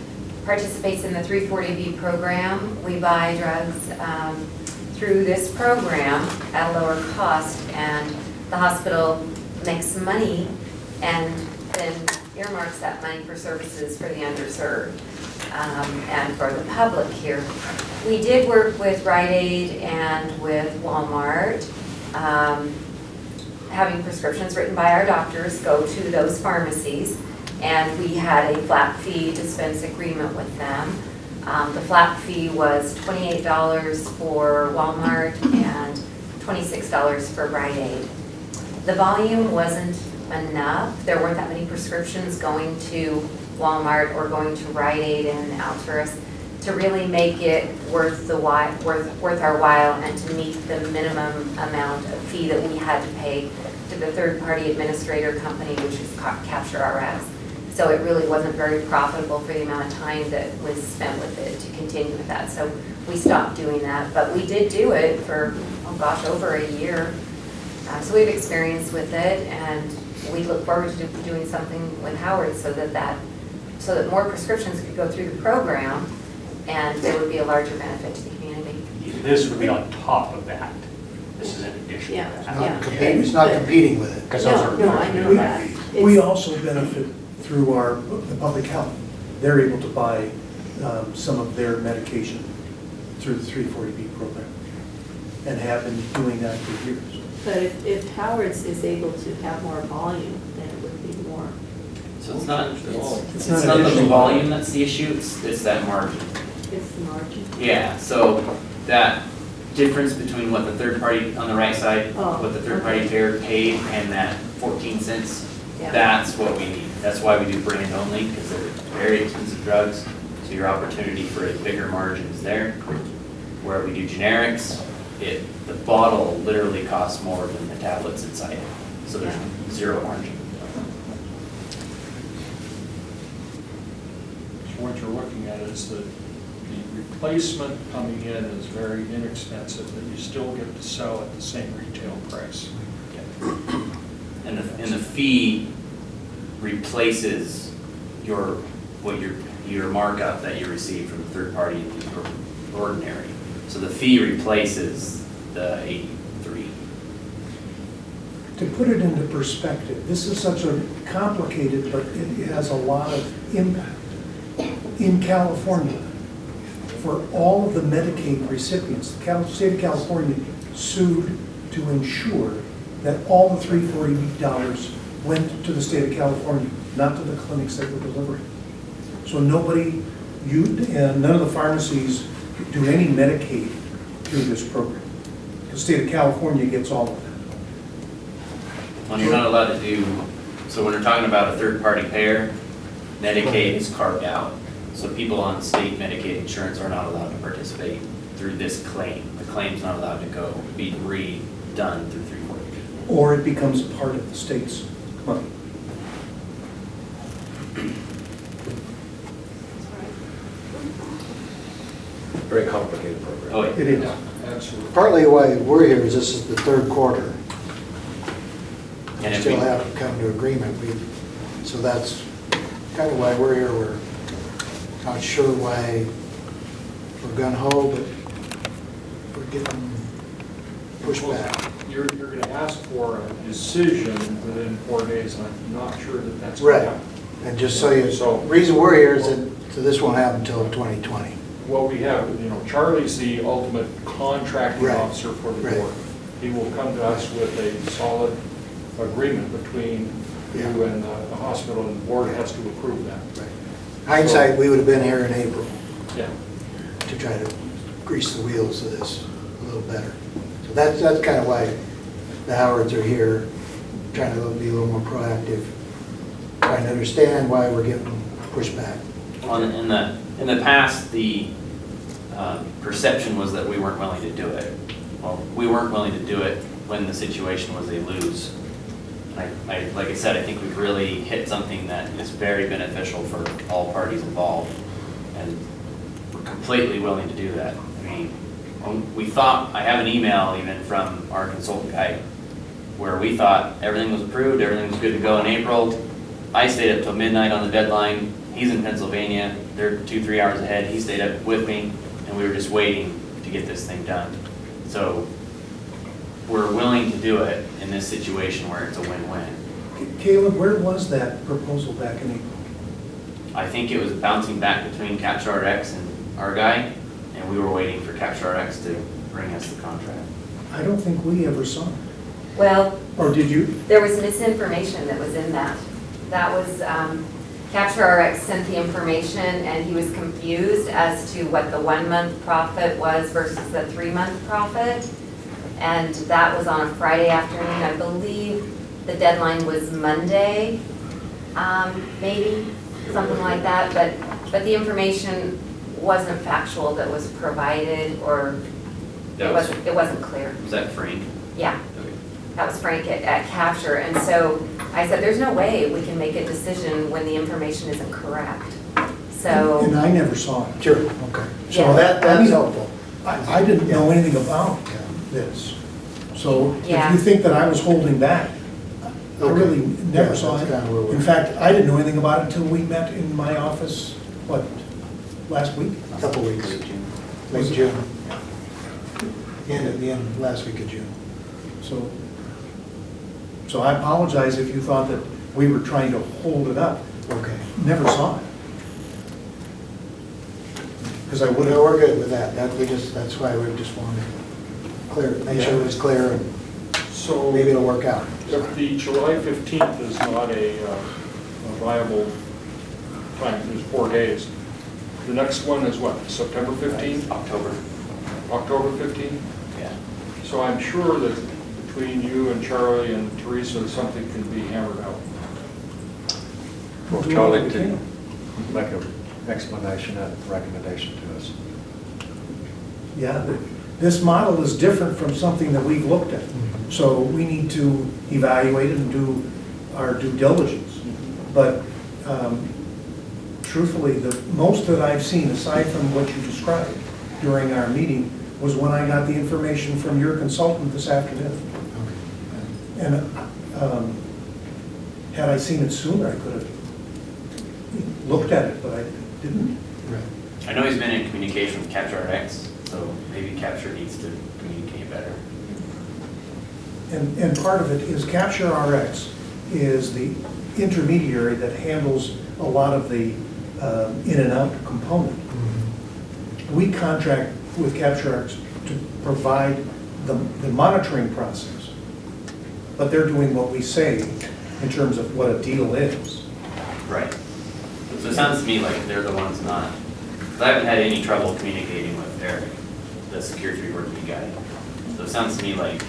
participates in the 340B program. We buy drugs through this program at a lower cost, and the hospital makes some money and then earmarks that money for services for the underserved and for the public here. We did work with Rite Aid and with Walmart, having prescriptions written by our doctors go to those pharmacies, and we had a flat fee dispense agreement with them. The flat fee was $28 for Walmart and $26 for Rite Aid. The volume wasn't enough. There weren't that many prescriptions going to Walmart or going to Rite Aid and Alph to really make it worth our while and to meet the minimum amount of fee that we had to pay to the third-party administrator company, which is Capture RX. So it really wasn't very profitable for the amount of time that was spent with it to continue with that. So we stopped doing that, but we did do it for, oh gosh, over a year. So we have experience with it, and we look forward to doing something with Howard so that more prescriptions could go through the program, and there would be a larger benefit to the community. This would be on top of that. This is in addition to Yeah, that. yeah. It's not competing with it. Because those are. No, I know that. We It's- also benefit through the public health. They're able to buy some of their medication through the 340B program. and have been doing that for years. But if Howard's is able to have more volume, then it would be more. So it's not, It's it's not not an the issue. volume that's the issue, it's that margin. It's the margin. Yeah, so that difference between what the third party on the right side, Oh, what the third party okay. payer paid and that 14 cents, Yeah. that's what we need. That's why we do brand only, because they're very expensive drugs. So your opportunity for a bigger margin is there. Where we do generics, the bottle literally costs more than the tablets inside it. So there's zero margin. So what you're looking at is that the replacement coming in is very inexpensive, but you still get to sell at the same retail price. And the fee replaces your markup that you receive from the third party in the ordinary. So the fee replaces the 83. To put it into perspective, this is such a complicated, but it has a lot of impact. In California, for all of the Medicaid recipients, the state of California sued to ensure that all the 340B dollars went to the state of California, not to the clinics that were delivering. So none of the pharmacies do any Medicaid through this program. The state of California gets all of that. When you're not allowed to do, so when we're talking about a third-party payer, Medicaid is carved out. So people on state Medicaid insurance are not allowed to participate through this claim. The claim's not allowed to be redone through 340. Or it becomes a part of the state's money. Very complicated program. Oh, yeah. It is. Absolutely. Partly why we're here is this is the third quarter. And We if still we- haven't come to agreement. So that's kind of why we're here. We're not sure why we're gung ho, but we're getting pushed back. You're going to ask for a decision within 4 days, and I'm not sure that that's going Right. to happen. And just so you, So- reason we're here is that so this won't happen until 2020. What we have, Charlie's the ultimate contracting Right. officer for the Right. board. He will come to us with a solid agreement between you Yeah. and the hospital, and the board has to approve that. Hindsight, we would have been here in April Yeah. to try to grease the wheels of this a little better. So that's kind of why the Howards are here, trying to be a little more proactive, trying to understand why we're getting pushed back. In the past, the perception was that we weren't willing to do it. Well, we weren't willing to do it when the situation was a lose. And like I said, I think we've really hit something that is very beneficial for all parties involved. And we're completely willing to do that. I mean, we thought, I have an email even from our consultant guy, where we thought everything was approved, everything was good to go in April. I stayed up till midnight on the deadline. He's in Pennsylvania. They're 2-3 hours ahead. He stayed up with me, and we were just waiting to get this thing done. So we're willing to do it in this situation where it's a win-win. Caleb, where was that proposal back in April? I think it was bouncing back between CaptureRx and our guy, and we were waiting for CaptureRx to bring us the contract. I don't think we ever saw it. Well, Or did you? there was misinformation that was in that. That was, CaptureRx sent the information and he was confused as to what the 1-month profit was versus the 3-month profit. And that was on a Friday afternoon. I believe the deadline was Monday, maybe, something like that. But the information wasn't factual that was provided, or it wasn't clear. Was that Frank? Yeah. Okay. That was Frank at Capture, and so I said, there's no way we can make a decision when the information isn't correct. So, And I never saw it. Sure, okay. So Yeah. That's helpful. I didn't know anything about this. So if Yeah. you think that I was holding back, I Okay. really never Yeah, saw that's it. kinda where we're- In fact, I didn't know anything about it until we met in my office, last week? A couple weeks, late June. Last week of June. So I apologize if you thought that we were trying to hold it up. Okay. Never saw it. Because I would No, have, we're good with that. That's why we just wanted. clear, make sure it was clear, and So maybe it'll work out. if the July 15th is not a viable time, there's 4 days, the next one is what, September 15th? October, October 15th? yeah. So I'm sure that between you and Charlie and Teresa, something can be hammered out. Well, Charlie to make an explanation and recommendation to us. Yeah, this model is different from something that we've looked at. So we need to evaluate it and do our due diligence. But truthfully, the most that I've seen, aside from what you described during our meeting, was when I got the information from your consultant this afternoon. And had I seen it sooner, I could have looked at it, but I didn't. I know he's been in communication with CaptureRx, so maybe Capture needs to communicate better. And part of it is CaptureRx is the intermediary that handles a lot of the in and out component. We contract with CaptureRx to provide the monitoring process, but they're doing what we say in terms of what a deal is. Right. So it sounds to me like they're the ones not, 'cause I haven't had any trouble communicating with Eric, the security working guy. So it sounds to me like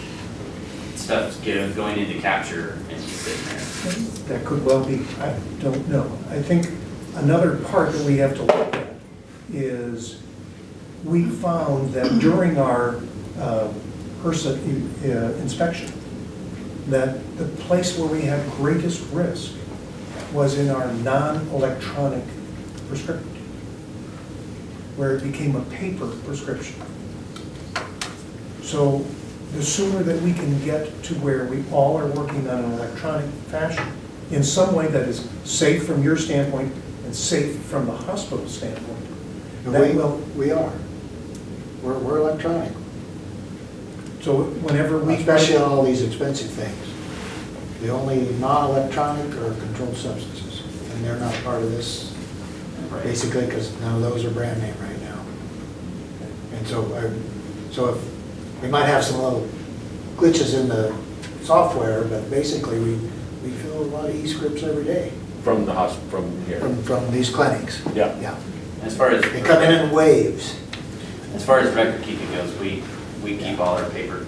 stuff's going into Capture and just sitting there. That could well be, I don't know. I think another part that we have to look at is we found that during our HRSA inspection, that the place where we had greatest risk was in our non-electronic prescription, where it became a paper prescription. So the sooner that we can get to where we all are working on an electronic fashion, in some way that is safe from your standpoint and safe from the hospital standpoint, that will, We are. We're electronic, so whenever we. especially on all these expensive things. The only non-electronic are controlled substances, and they're not part of this, Right. basically, because none of those are brand name right now. And so if, we might have some little glitches in the software, but basically, we fill a lot of e-scripts every day From the hospital, from here. from these clinics. Yeah. Yeah, As far as, they come in waves. as far as record keeping goes, we keep all our paper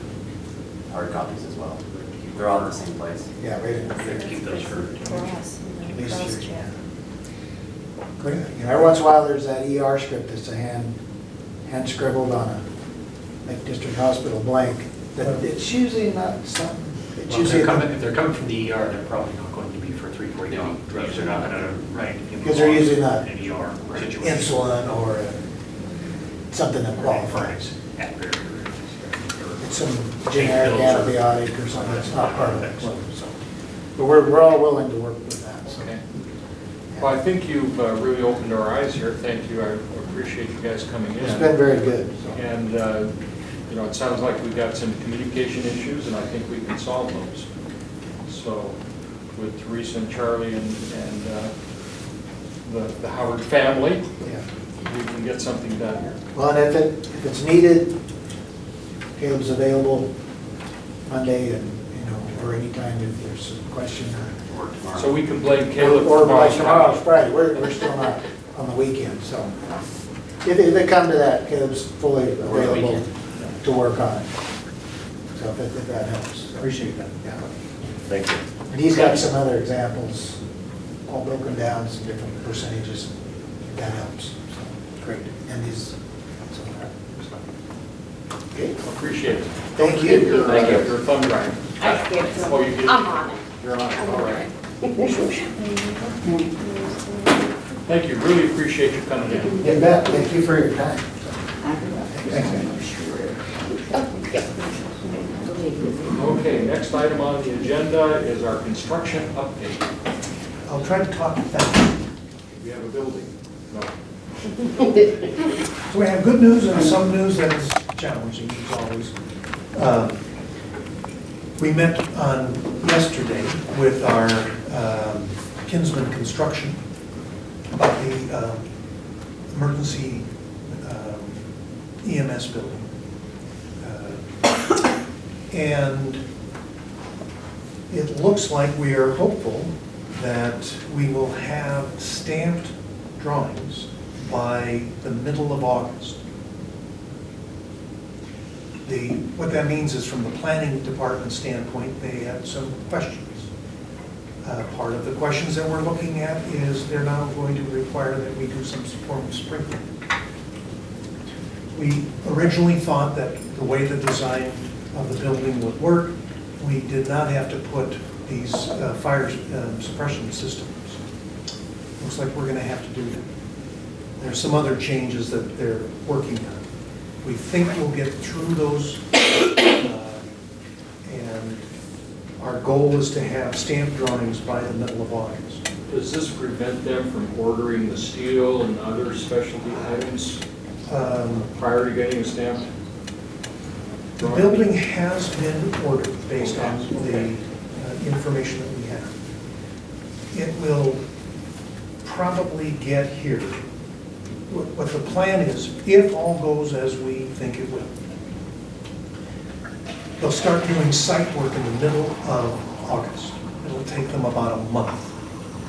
hard copies as well. They're all in the same place. Yeah, we didn't. We have to keep those for At least Girls' three. chair. Great. You know, every once in a while, there's that ER script that's a hand scribbled on a, like District Hospital blank, that it's usually not something, it's Well, usually. if they're coming from the ER, they're probably not going to be for 340 drugs. They're not gonna, right. Because they're usually not An ER situation. Insulin or something that qualifies. It's some generic antibiotic or something that's not part of it. So, but we're all willing to work with that, so. Okay. Well, I think you've really opened our eyes here. Thank you. I appreciate you guys coming in. It's been very good, so. And, you know, it sounds like we've got some communication issues, and I think we can solve those. So with Teresa and Charlie and the Howard family, Yeah. we can get something done here. Well, and if it's needed, Caleb's available Monday and, you know, or anytime if there's a question Or tomorrow. So we can blame Caleb or by tomorrow's tomorrow's Friday, we're still not on the weekend, so. If they come to that, Caleb's fully available weekend. to work on it. So if that helps. Appreciate that. Yeah. Thank you. And he's got some other examples, all broken down, some different percentages, that helps. So, Great. and he's, so, okay, Appreciate it. thank you. Thank you. Your thumb drive. I skipped some. Oh, you did? I'm on it. You're on it, all right. Thank you, really appreciate you coming in. You bet, thank you for your time. Okay, next item on the agenda is our construction update. I'll try to talk fast. We have a building. No. So we have good news and some news that is challenging, as always. We met on yesterday with our Kinsman Construction about the emergency EMS building. And it looks like we are hopeful that we will have stamped drawings by the middle of August. What that means is from the planning department standpoint, they had some questions. Part of the questions that we're looking at is they're now going to require that we do some form of sprinkling. We originally thought that the way the design of the building would work, we did not have to put these fire suppression systems. Looks like we're going to have to do that. There's some other changes that they're working on. We think we'll get through those, and our goal is to have stamped drawings by the middle of August. Does this prevent them from ordering the steel and other specialty items prior to getting a stamped The drawing? building has been ordered based on the information that we have. It will probably get here. What the plan is, if all goes as we think it will, they'll start doing site work in the middle of August. It'll take them about a month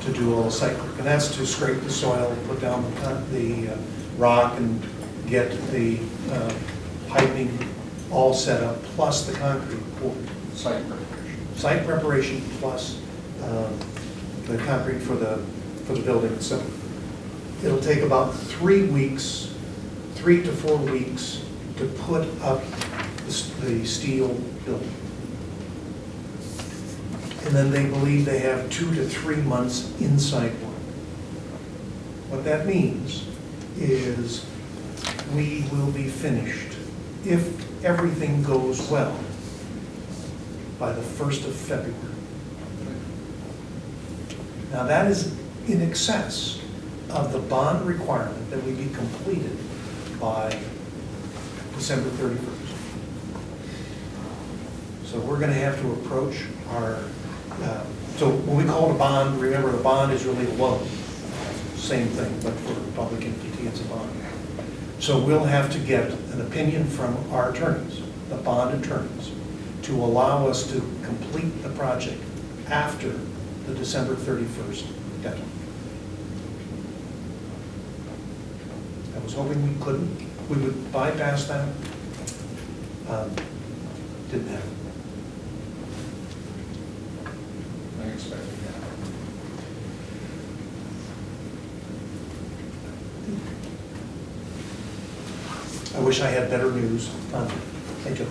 to do all the site work, and that's to scrape the soil, put down the rock, and get the piping all set up, plus the concrete pour. Site preparation. Site preparation plus the concrete for the building itself. It'll take about 3 weeks, 3 to 4 weeks to put up the steel building. And then they believe they have 2 to 3 months inside work. What that means is we will be finished, if everything goes well, by the 1st of February. Now that is in excess of the bond requirement that we be completed by December 31st. So we're going to have to approach our, so when we call it a bond, remember the bond is really a loan. Same thing, but for a public entity, it's a bond. So we'll have to get an opinion from our attorneys, the bond attorneys, to allow us to complete the project after the December 31st deadline. I was hoping we would bypass that. Didn't happen. I expected that. I wish I had better news on it. I do.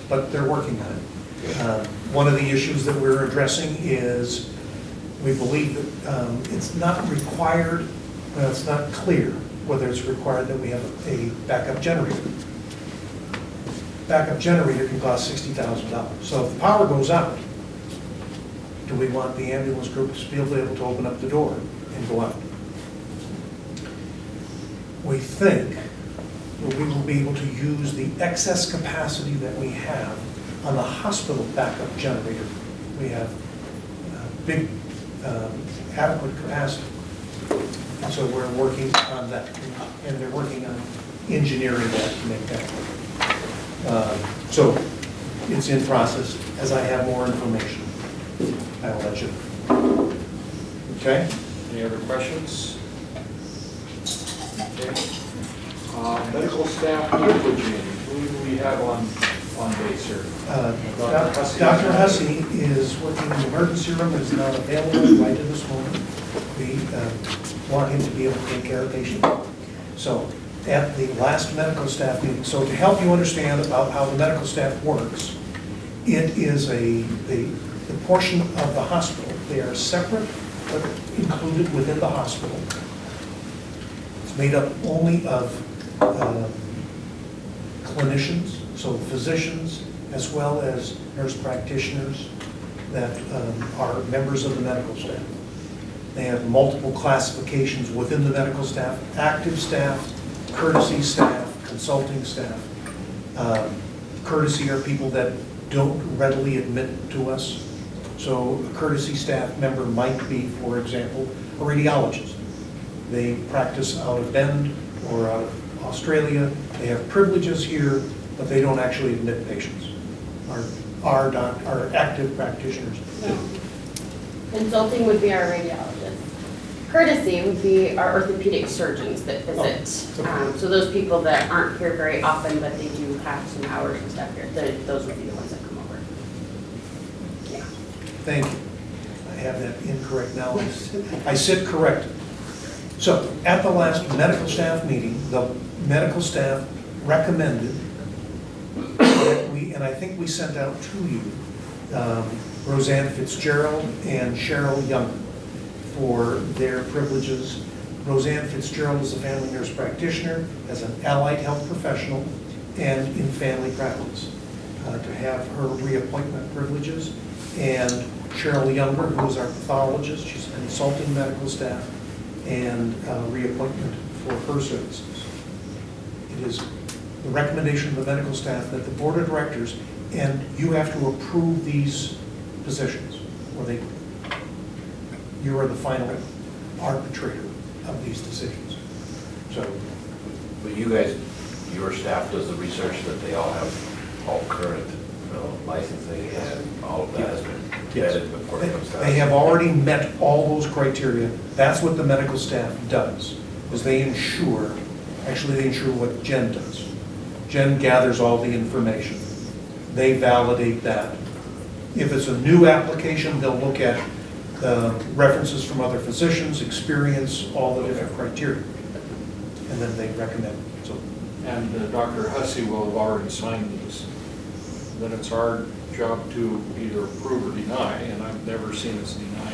But they're working on it. One of the issues that we're addressing is we believe that it's not required, well, it's not clear whether it's required that we have a backup generator. Backup generator can cost $60,000. So if the power goes out, do we want the ambulance group to be able to open up the door and go out? We think that we will be able to use the excess capacity that we have on the hospital backup generator. We have big adequate capacity. And so we're working on that, and they're working on engineering that to make that work. So it's in process. As I have more information, I'll let you know. Okay? Any other questions? Okay. Medical staff privileging, who do we have on base here? Dr. Hussey is working in the emergency room, is not available right at this moment. We want him to be able to take care of patients. So at the last medical staff meeting, so to help you understand about how the medical staff works, it is the portion of the hospital. They are separate but included within the hospital. It's made up only of clinicians, so physicians, as well as nurse practitioners that are members of the medical staff. They have multiple classifications within the medical staff: active staff, courtesy staff, consulting staff. Courtesy are people that don't readily admit to us. So a courtesy staff member might be, for example, a radiologist. They practice out of Bend or out of Australia. They have privileges here, but they don't actually admit patients. our active practitioners. No. Consulting would be our radiologist. Courtesy would be our orthopedic surgeons that visit. okay. So those people that aren't here very often, but they do have some hours and stuff here, those would be the ones that come over. Yeah. Thank you. I have that incorrect now. I said correct. So at the last medical staff meeting, the medical staff recommended that and I think we sent out to you, Roseanne Fitzgerald and Cheryl Young for their privileges. Roseanne Fitzgerald is a family nurse practitioner, as an allied health professional, and in family practice, to have her reappointment privileges. And Cheryl Younger, who is our pathologist, she's a consulting medical staff, and reappointment for her services. It is the recommendation of the medical staff that the board of directors, and you have to approve these positions, or you are the final arbitrator of these decisions. So, But you guys, your staff does the research that they all have all current licensing and all of that has been vetted before it comes to us. they have already met all those criteria. That's what the medical staff does, is they ensure what Jen does. Jen gathers all the information. They validate that. If it's a new application, they'll look at references from other physicians, experience, all the different criteria, and then they recommend. So, And Dr. Hussey will have already signed these. Then it's our job to either approve or deny, and I've never seen us deny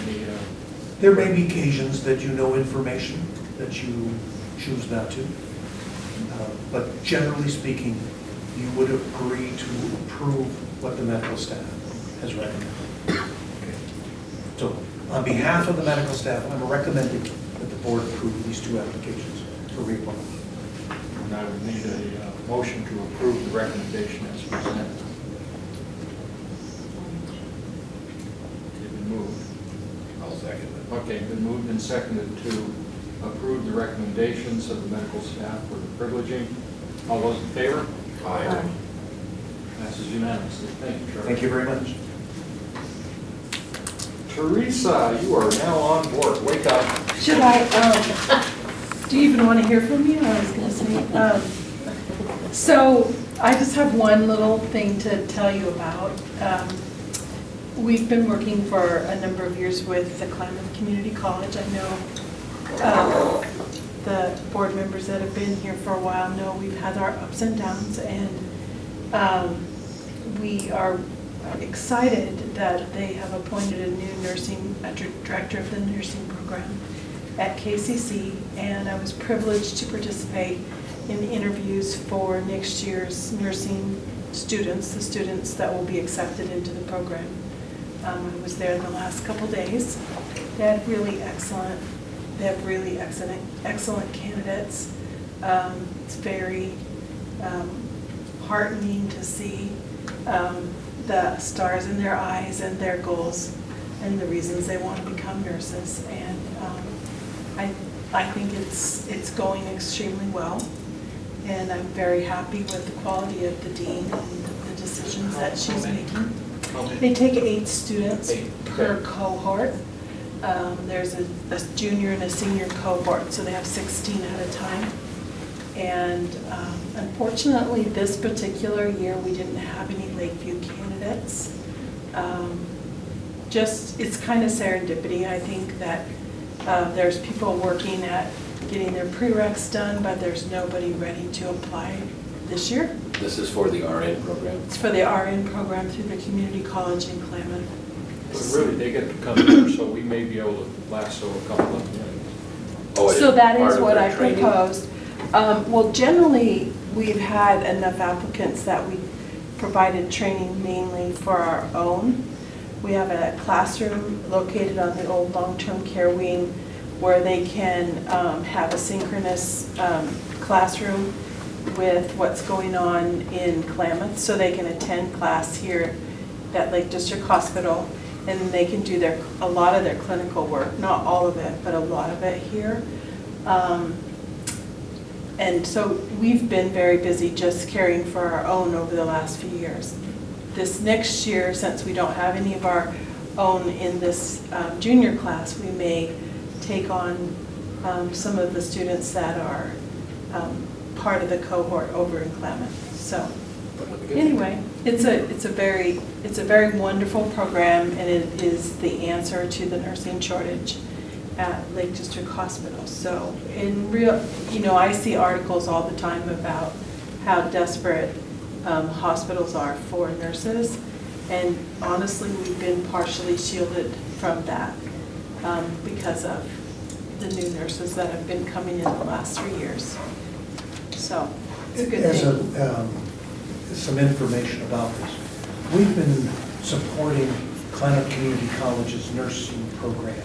any. there may be occasions that you know information that you choose not to, but generally speaking, you would agree to approve what the medical staff has recommended. So, on behalf of the medical staff, I'm recommending that the board approve these two applications for reappointment. And I would need a motion to approve the recommendation as presented. It's been moved. I'll second it. Okay, been moved and seconded to approve the recommendations of the medical staff for the privileging. All those in favor? Aye. Passes unanimously. Thank you, Charlie. Thank you very much. Teresa, you are now on board. Wake up. Should I, do you even want to hear from me? I was going to say. So I just have one little thing to tell you about. We've been working for a number of years with the Klamath Community College. I know the board members that have been here for a while know we've had our ups and downs, and we are excited that they have appointed a new director of the nursing program at KCC, and I was privileged to participate in the interviews for next year's nursing students, the students that will be accepted into the program. I was there the last couple days. They have really excellent candidates. It's very heartening to see the stars in their eyes and their goals and the reasons they want to become nurses. And I think it's going extremely well. And I'm very happy with the quality of the dean and the decisions that she's making. They take 8 students per cohort. There's a junior and a senior cohort, so they have 16 at a time. And unfortunately, this particular year, we didn't have any Lakeview candidates. It's kind of serendipity. I think that there's people working at getting their prereqs done, but there's nobody ready to apply this year. This is for the RN program? It's for the RN program through the community college in Klamath. But really, they get to come here, so we may be able to lasso a couple of them. Oh, it's So that part is of what their I training? proposed. Well, generally, we've had enough applicants that we provided training mainly for our own. We have a classroom located on the old long-term care wing where they can have a synchronous classroom with what's going on in Klamath, so they can attend class here at Lake District Hospital, and they can do a lot of their clinical work, not all of it, but a lot of it here. And so we've been very busy just caring for our own over the last few years. This next year, since we don't have any of our own in this junior class, we may take on some of the students that are part of the cohort over in Klamath. So anyway, it's a very wonderful program, and it is the answer to the nursing shortage at Lake District Hospital. So in real, I see articles all the time about how desperate hospitals are for nurses, and honestly, we've been partially shielded from that because of the new nurses that have been coming in the last 3 years. So it's a good thing. Some information about this. We've been supporting Klamath Community College's nursing program.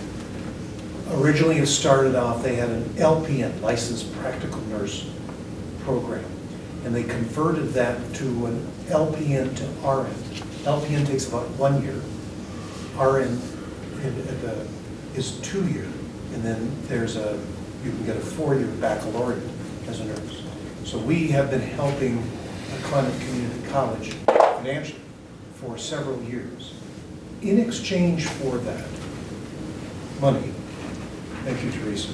Originally, it started off, they had an LPN, licensed practical nurse program, and they converted that to an LPN to RN. LPN takes about 1 year. RN is 2 year, and then you can get a 4-year baccalaureate as a nurse. So we have been helping Klamath Community College financially for several years. In exchange for that money, thank you, Teresa,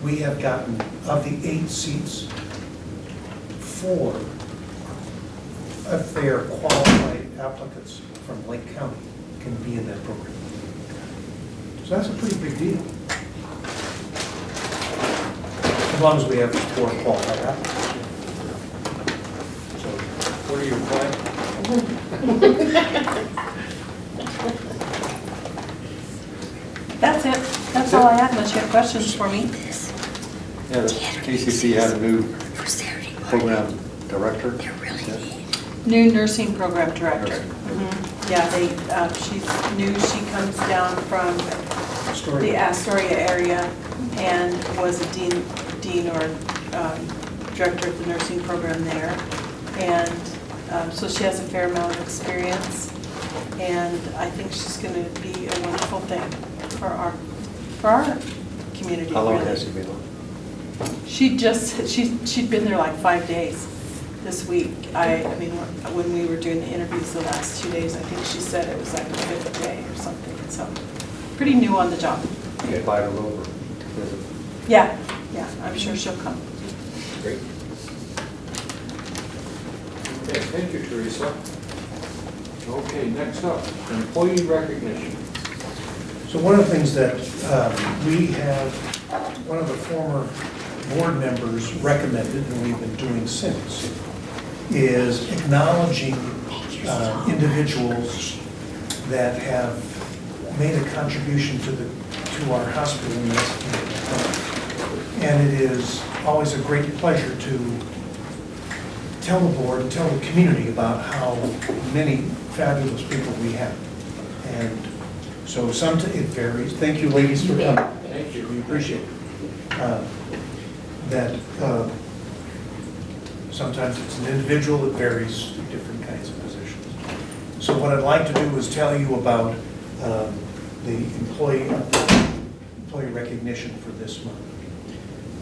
we have gotten, of the 8 seats, 4, if they are qualified applicants from Lake County, can be in that program. So that's a pretty big deal. As long as we have 4 qualified applicants. So, What are you applying? That's it. That's all I had, unless you have questions for me. Yeah, the KCC had a new program director. New nursing program director. Nursing. Mhm. Yeah, she's new. She comes down from the Astoria area and was a dean or director of the nursing program there. And so she has a fair amount of experience, and I think she's going to be a wonderful thing for our community. How long really. has she been on? She'd been there like 5 days this week. I mean, when we were doing the interviews the last 2 days, I think she said it was like the 5th day or something. So pretty new on the job. You invite her over to visit. Yeah, I'm sure she'll come. Great. Okay, thank you, Teresa. Okay, next up, employee recognition. So one of the things that we have, one of the former board members recommended, and we've been doing since, is acknowledging individuals that have made a contribution to our hospital in this community. And it is always a great pleasure to tell the board and tell the community about how many fabulous people we have. And so it varies. Thank you, ladies, for coming. Thank you. We appreciate it. Sometimes it's an individual, it varies through different kinds of positions. So what I'd like to do is tell you about the employee recognition for this month.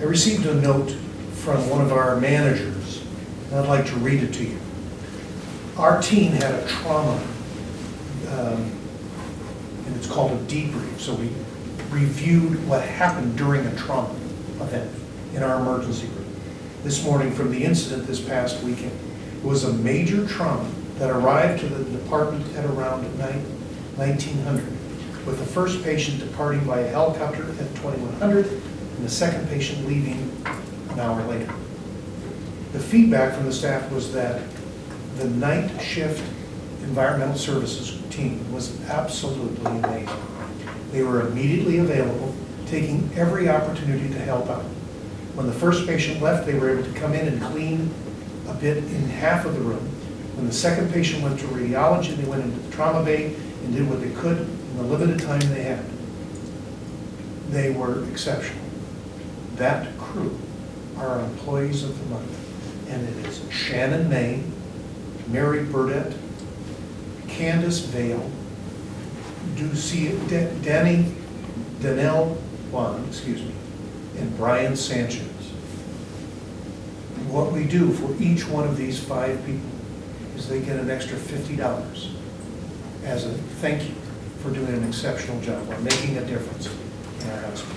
I received a note from one of our managers, and I'd like to read it to you. Our team had a trauma, and it's called a debrief. So we reviewed what happened during a trauma event in our emergency room. This morning from the incident this past weekend, it was a major trauma that arrived to the department at around 1900, with the first patient departing by a helicopter at 2100 and the second patient leaving an hour later. The feedback from the staff was that the night shift environmental services team was absolutely amazing. They were immediately available, taking every opportunity to help out. When the first patient left, they were able to come in and clean a bit in half of the room. When the second patient went to radiology, they went into the trauma bay and did what they could in the limited time they had. They were exceptional. That crew are employees of the month, and it is Shannon May, Mary Burdett, Candace Vale, Danelle Juan, and Brian Sanchez. what we do for each one of these 5 people is they get an extra $50 as a thank you for doing an exceptional job or making a difference in our hospital.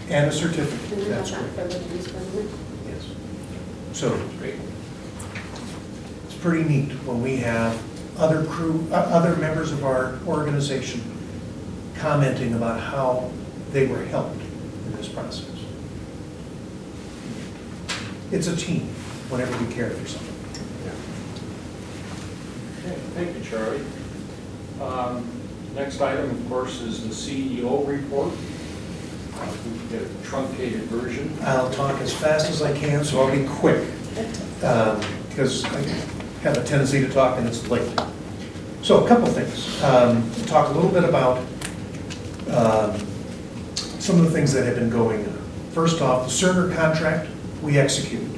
And a certificate, that's great. Yes. So, it's pretty neat when we have other members of our organization commenting about how they were helped in this process. It's a team whenever we care for someone. Okay, thank you, Charlie. Next item, of course, is the CEO report. We can get a truncated version. I'll talk as fast as I can, so I'll be quick, because I have a tendency to talk and it's late. So a couple things. Talk a little bit about some of the things that have been going on. First off, the Cerner contract, we executed.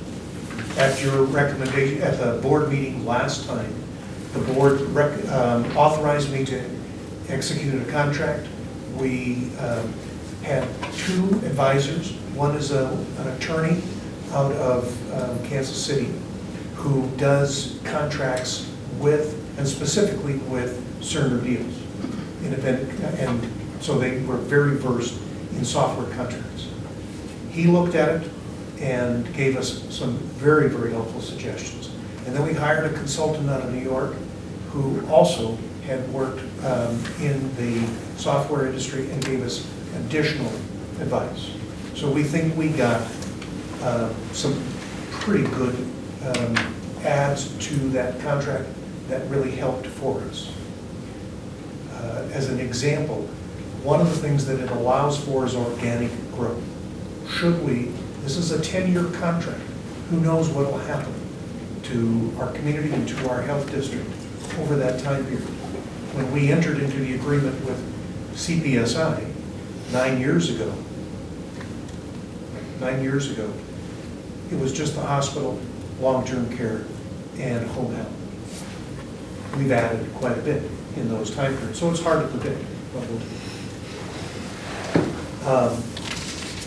At your recommendation, at the board meeting last time, the board authorized me to execute a contract. We had 2 advisors. One is an attorney out of Kansas City who does contracts with, and specifically with, Cerner deals. And so they were very versed in software contracts. He looked at it and gave us some very, very helpful suggestions. And then we hired a consultant out of New York who also had worked in the software industry and gave us additional advice. So we think we got some pretty good adds to that contract that really helped for us. As an example, one of the things that it allows for is organic growth. Should we, this is a 10-year contract, who knows what will happen to our community and to our health district over that time period. When we entered into the agreement with CPSI 9 years ago, it was just the hospital, long-term care, and home health. We've added quite a bit in those time periods, so it's hard to predict what we'll do.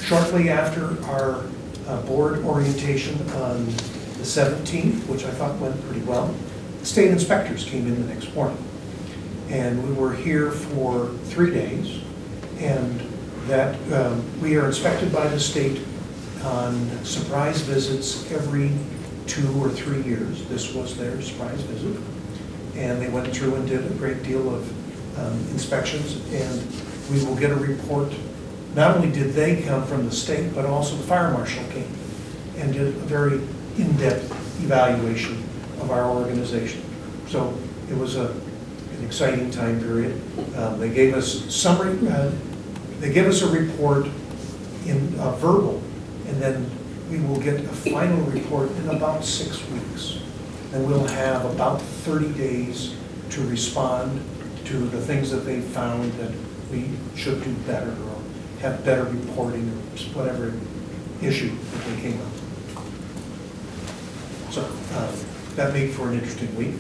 Shortly after our board orientation on the 17th, which I thought went pretty well, the state inspectors came in the next morning. And we were here for 3 days, and that we are inspected by the state on surprise visits every 2 or 3 years. This was their surprise visit. And they went through and did a great deal of inspections, and we will get a report. Not only did they come from the state, but also the fire marshal came and did a very in-depth evaluation of our organization. So it was an exciting time period. They gave us summary. They gave us a report in verbal, and then we will get a final report in about 6 weeks. And we'll have about 30 days to respond to the things that they found that we should do better or have better reporting or whatever issue that they came up. So that made for an interesting week.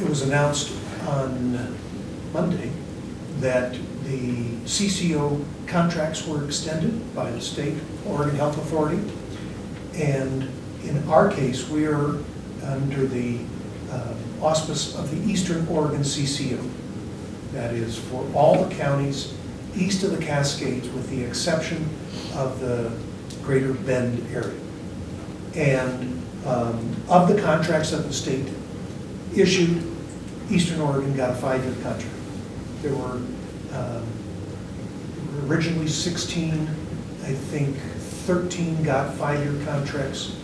It was announced on Monday that the CCO contracts were extended by the state Oregon Health Authority. And in our case, we are under the auspice of the Eastern Oregon CCO. That is for all the counties east of the Cascades with the exception of the Greater Bend area. And of the contracts that the state issued, Eastern Oregon got a 5-year contract. There were originally 16, I think 13 got 5-year contracts,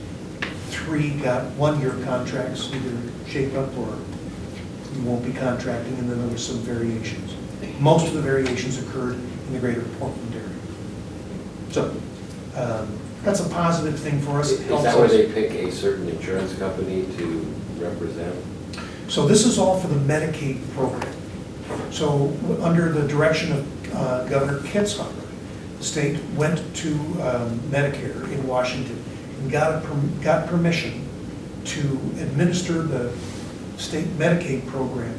3 got 1-year contracts, either shape up or you won't be contracting, and then there were some variations. Most of the variations occurred in the greater Portland area. So that's a positive thing for us. Is that where they pick a certain insurance company to represent? So this is all for the Medicaid program. So under the direction of Governor Kitzhaber, the state went to Medicare in Washington and got permission to administer the state Medicaid program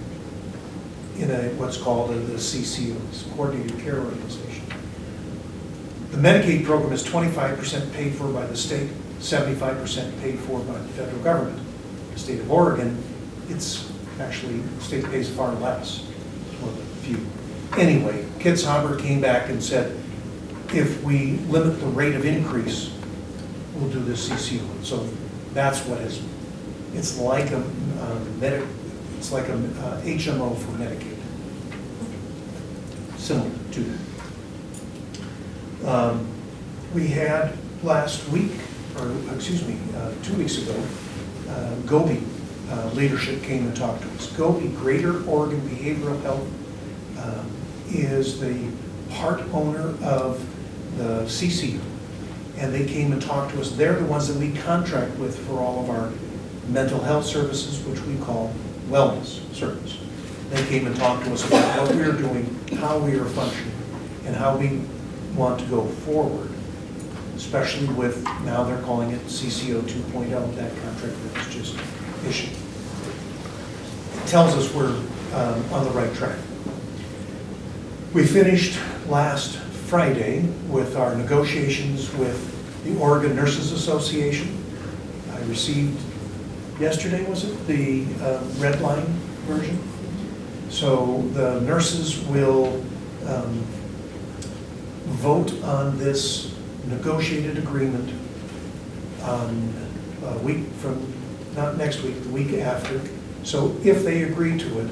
in what's called the CCOs, Coordinated Care Organization. The Medicaid program is 25% paid for by the state, 75% paid for by the federal government. The state of Oregon, it's actually, the state pays far less. It's one of the few. Anyway, Kitzhaber came back and said, if we limit the rate of increase, we'll do this CCO. So that's what is, it's like a HMO for Medicaid. Similar to that. We had last week, or excuse me, 2 weeks ago, Gobi leadership came and talked to us. Gobi, Greater Oregon Behavioral Health, is the part owner of the CCU, and they came and talked to us. They're the ones that we contract with for all of our mental health services, which we call wellness service. They came and talked to us about what we are doing, how we are functioning, and how we want to go forward, especially with, now they're calling it CCO 2.0, that contract that was just issued. It tells us we're on the right track. We finished last Friday with our negotiations with the Oregon Nurses Association. I received, yesterday was it, the red line version? So the nurses will vote on this negotiated agreement on a week from, not next week, the week after. So if they agree to it,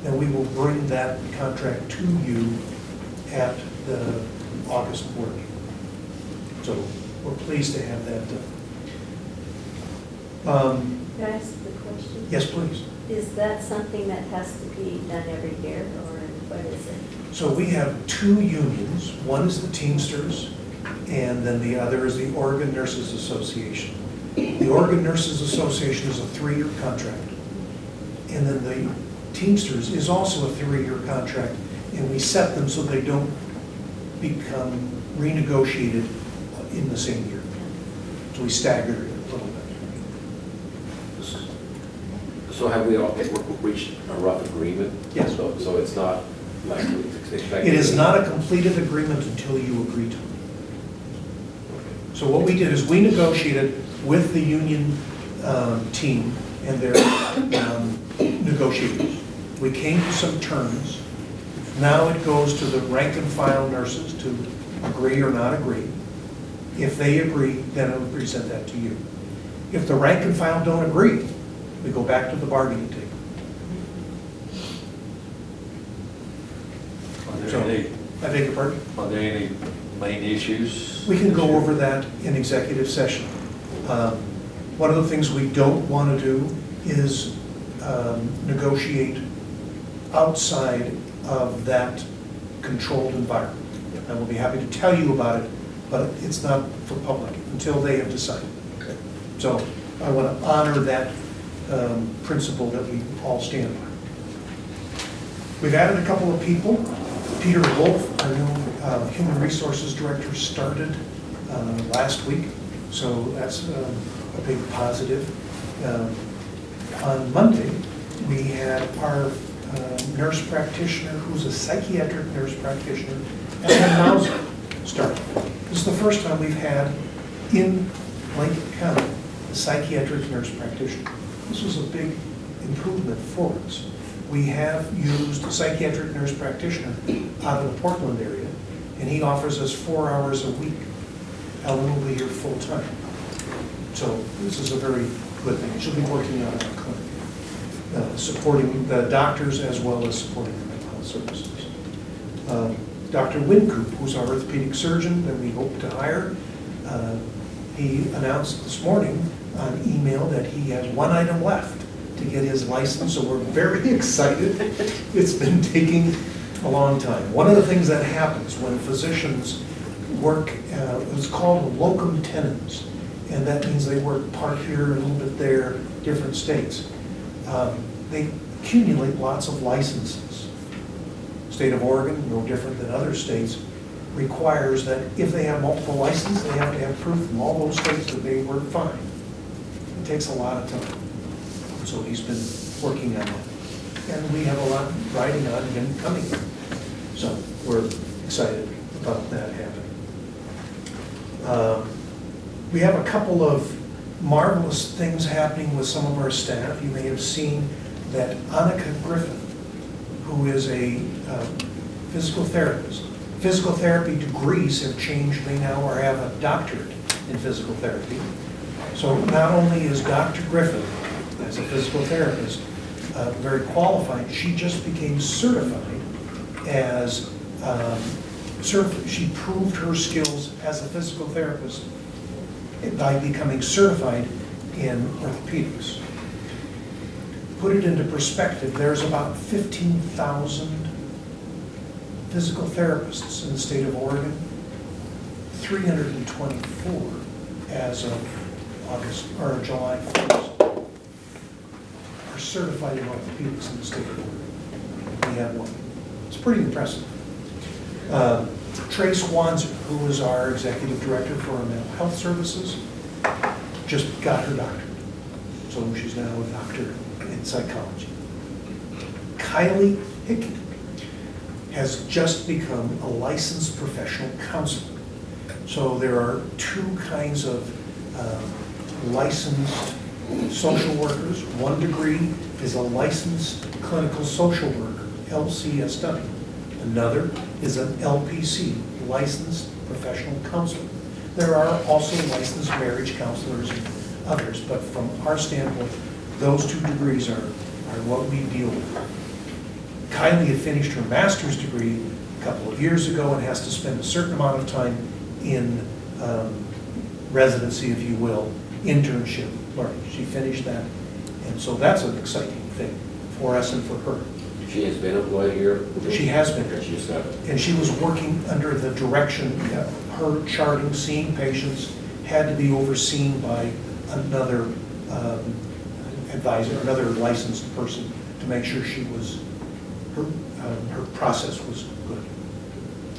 then we will bring that contract to you at the August board meeting. So we're pleased to have that done. Can I ask the question? Yes, please. Is that something that has to be done every year, or what is it? So we have two unions. One is the Teamsters, and then the other is the Oregon Nurses Association. The Oregon Nurses Association is a 3-year contract. And then the Teamsters is also a 3-year contract, and we set them so they don't become renegotiated in the same year. So we stagger it a little bit. So have we all reached a rough agreement? Yes. So it's not like we expected? It is not a completed agreement until you agree to it. So what we did is we negotiated with the union team and their negotiators. We came to some terms. Now it goes to the rank and file nurses to agree or not agree. If they agree, then I would present that to you. If the rank and file don't agree, we go back to the bargaining table. So, I beg your pardon? Are there any main issues? We can go over that in executive session. One of the things we don't want to do is negotiate outside of that controlled environment. I will be happy to tell you about it, but it's not for public until they have decided. Okay. So I want to honor that principle that we all stand by. We've added a couple of people. Peter Wolf, our new Human Resources Director, started last week, so that's a big positive. On Monday, we had our nurse practitioner, who's a psychiatric nurse practitioner, and Mauser start. This is the first time we've had in Lincoln County a psychiatric nurse practitioner. This was a big improvement for us. We have used a psychiatric nurse practitioner out of the Portland area, and he offers us 4 hours a week. Ellen will be here full time. So this is a very good thing. She'll be working out of our clinic, supporting the doctors as well as supporting the mental health services. Dr. Wincoop, who's our orthopedic surgeon that we hope to hire, he announced this morning on email that he has 1 item left to get his license, so we're very excited. It's been taking a long time. One of the things that happens when physicians work, it's called locum tenens, and that means they work part here, a little bit there, different states. They accumulate lots of licenses. State of Oregon, no different than other states, requires that if they have multiple licenses, they have to have proof from all those states that they work fine. It takes a lot of time. So he's been working on that. And we have a lot riding on him coming. So we're excited about that happening. We have a couple of marvelous things happening with some of our staff. You may have seen that Annika Griffin, who is a physical therapist. Physical therapy degrees have changed. They now have a doctorate in physical therapy. So not only is Dr. Griffin, as a physical therapist, very qualified, she just became certified as, she proved her skills as a physical therapist by becoming certified in orthopedics. Put it into perspective, there's about 15,000 physical therapists in the state of Oregon, 324 as of July 1st are certified in orthopedics in the state of Oregon. We have one. It's pretty impressive. Trace Wanzer, who is our executive director for our mental health services, just got her doctorate. So she's now a doctor in psychology. Kylie Hickey has just become a licensed professional counselor. So there are two kinds of licensed social workers. One degree is a licensed clinical social worker, LCSW. Another is an LPC, licensed professional counselor. There are also licensed marriage counselors and others, but from our standpoint, those two degrees are what we deal with. Kylie had finished her master's degree a couple of years ago and has to spend a certain amount of time in residency, if you will, internship learning. She finished that, and so that's an exciting thing for us and for her. She has been employed here? She has been. She's got it. And she was working under the direction, her charting, seeing patients had to be overseen by another advisor, another licensed person to make sure she was, her process was good.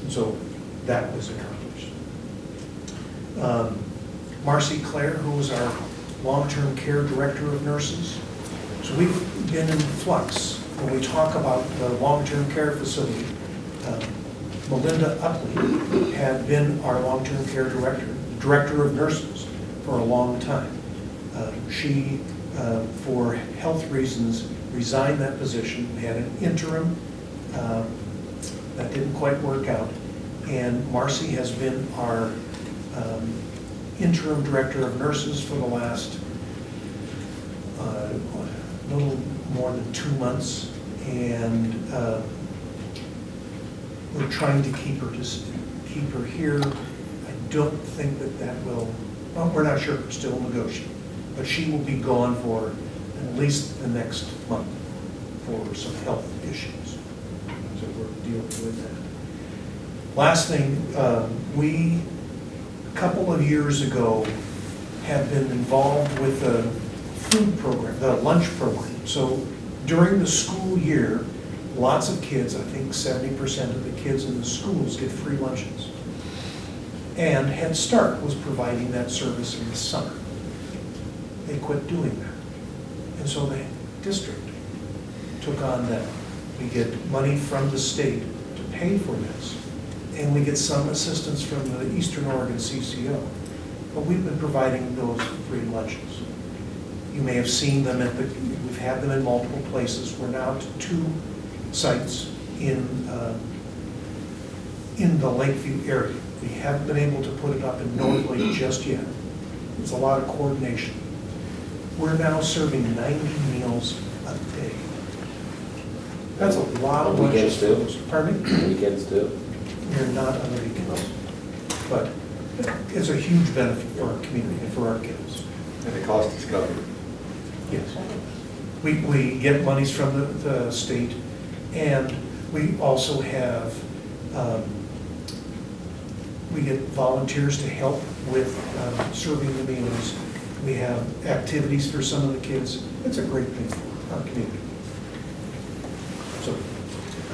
And so that was accomplished. Marcy Clare, who was our long-term care director of nurses. So we've been in flux. When we talk about the long-term care facility, Melinda Upley had been our long-term care director of nurses for a long time. She, for health reasons, resigned that position. We had an interim that didn't quite work out, and Marcy has been our interim director of nurses for the last little more than 2 months, and we're trying to keep her here. I don't think that will, well, we're not sure, we're still negotiating, but she will be gone for at least the next month for some health issues. So we're dealing with that. Last thing, we, a couple of years ago, have been involved with the food program, the lunch program. So during the school year, lots of kids, I think 70% of the kids in the schools get free lunches. And Head Start was providing that service in the summer. They quit doing that. And so the district took on that. We get money from the state to pay for this. And we get some assistance from the Eastern Oregon CCO. But we've been providing those free lunches. You may have seen them we've had them in multiple places. We're now to 2 sites in the Lakeview area. We haven't been able to put it up in North Lake just yet. It's a lot of coordination. We're now serving 90 meals a day. That's a lot of Weekends lunches. too? Pardon me? Weekends too? We're not on the weekends. But it's a huge benefit for our community and for our kids. And the cost is covered. Yes. We get monies from the state, and we also have, we get volunteers to help with serving the meals. We have activities for some of the kids. It's a great thing for our community. So,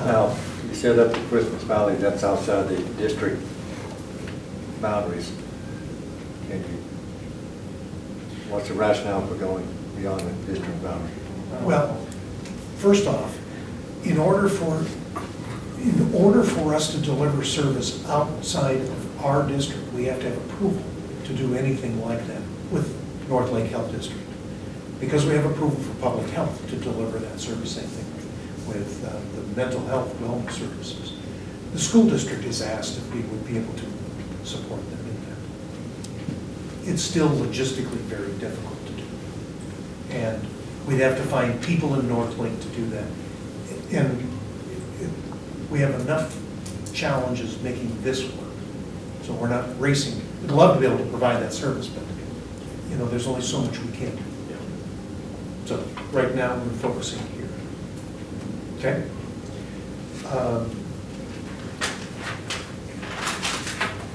Now, you said up to Christmas Valley, that's outside the district boundaries. Can you, what's the rationale for going beyond the district boundary? well, first off, in order for us to deliver service outside of our district, we have to have approval to do anything like that with North Lake Health District. Because we have approval for public health to deliver that service, same thing with the mental health wellness services. The school district is asked if we would be able to support them in that. It's still logistically very difficult to do. And we'd have to find people in North Lake to do that. And we have enough challenges making this work. So we're not racing. We'd love to be able to provide that service, but there's only so much we can do. So right now, we're focusing here. Okay?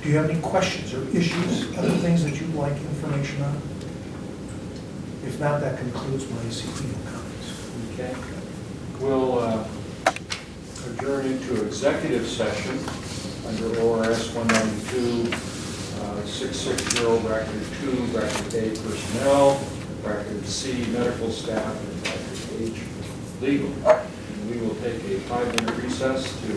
Do you have any questions or issues, other things that you'd like information on? If not, that concludes my CEO comments. Okay. We'll adjourn into executive session under ORS 192, 660, bracket 2, bracket A, personnel, bracket C, medical staff, and bracket H, legal. And we will take a 5-minute recess to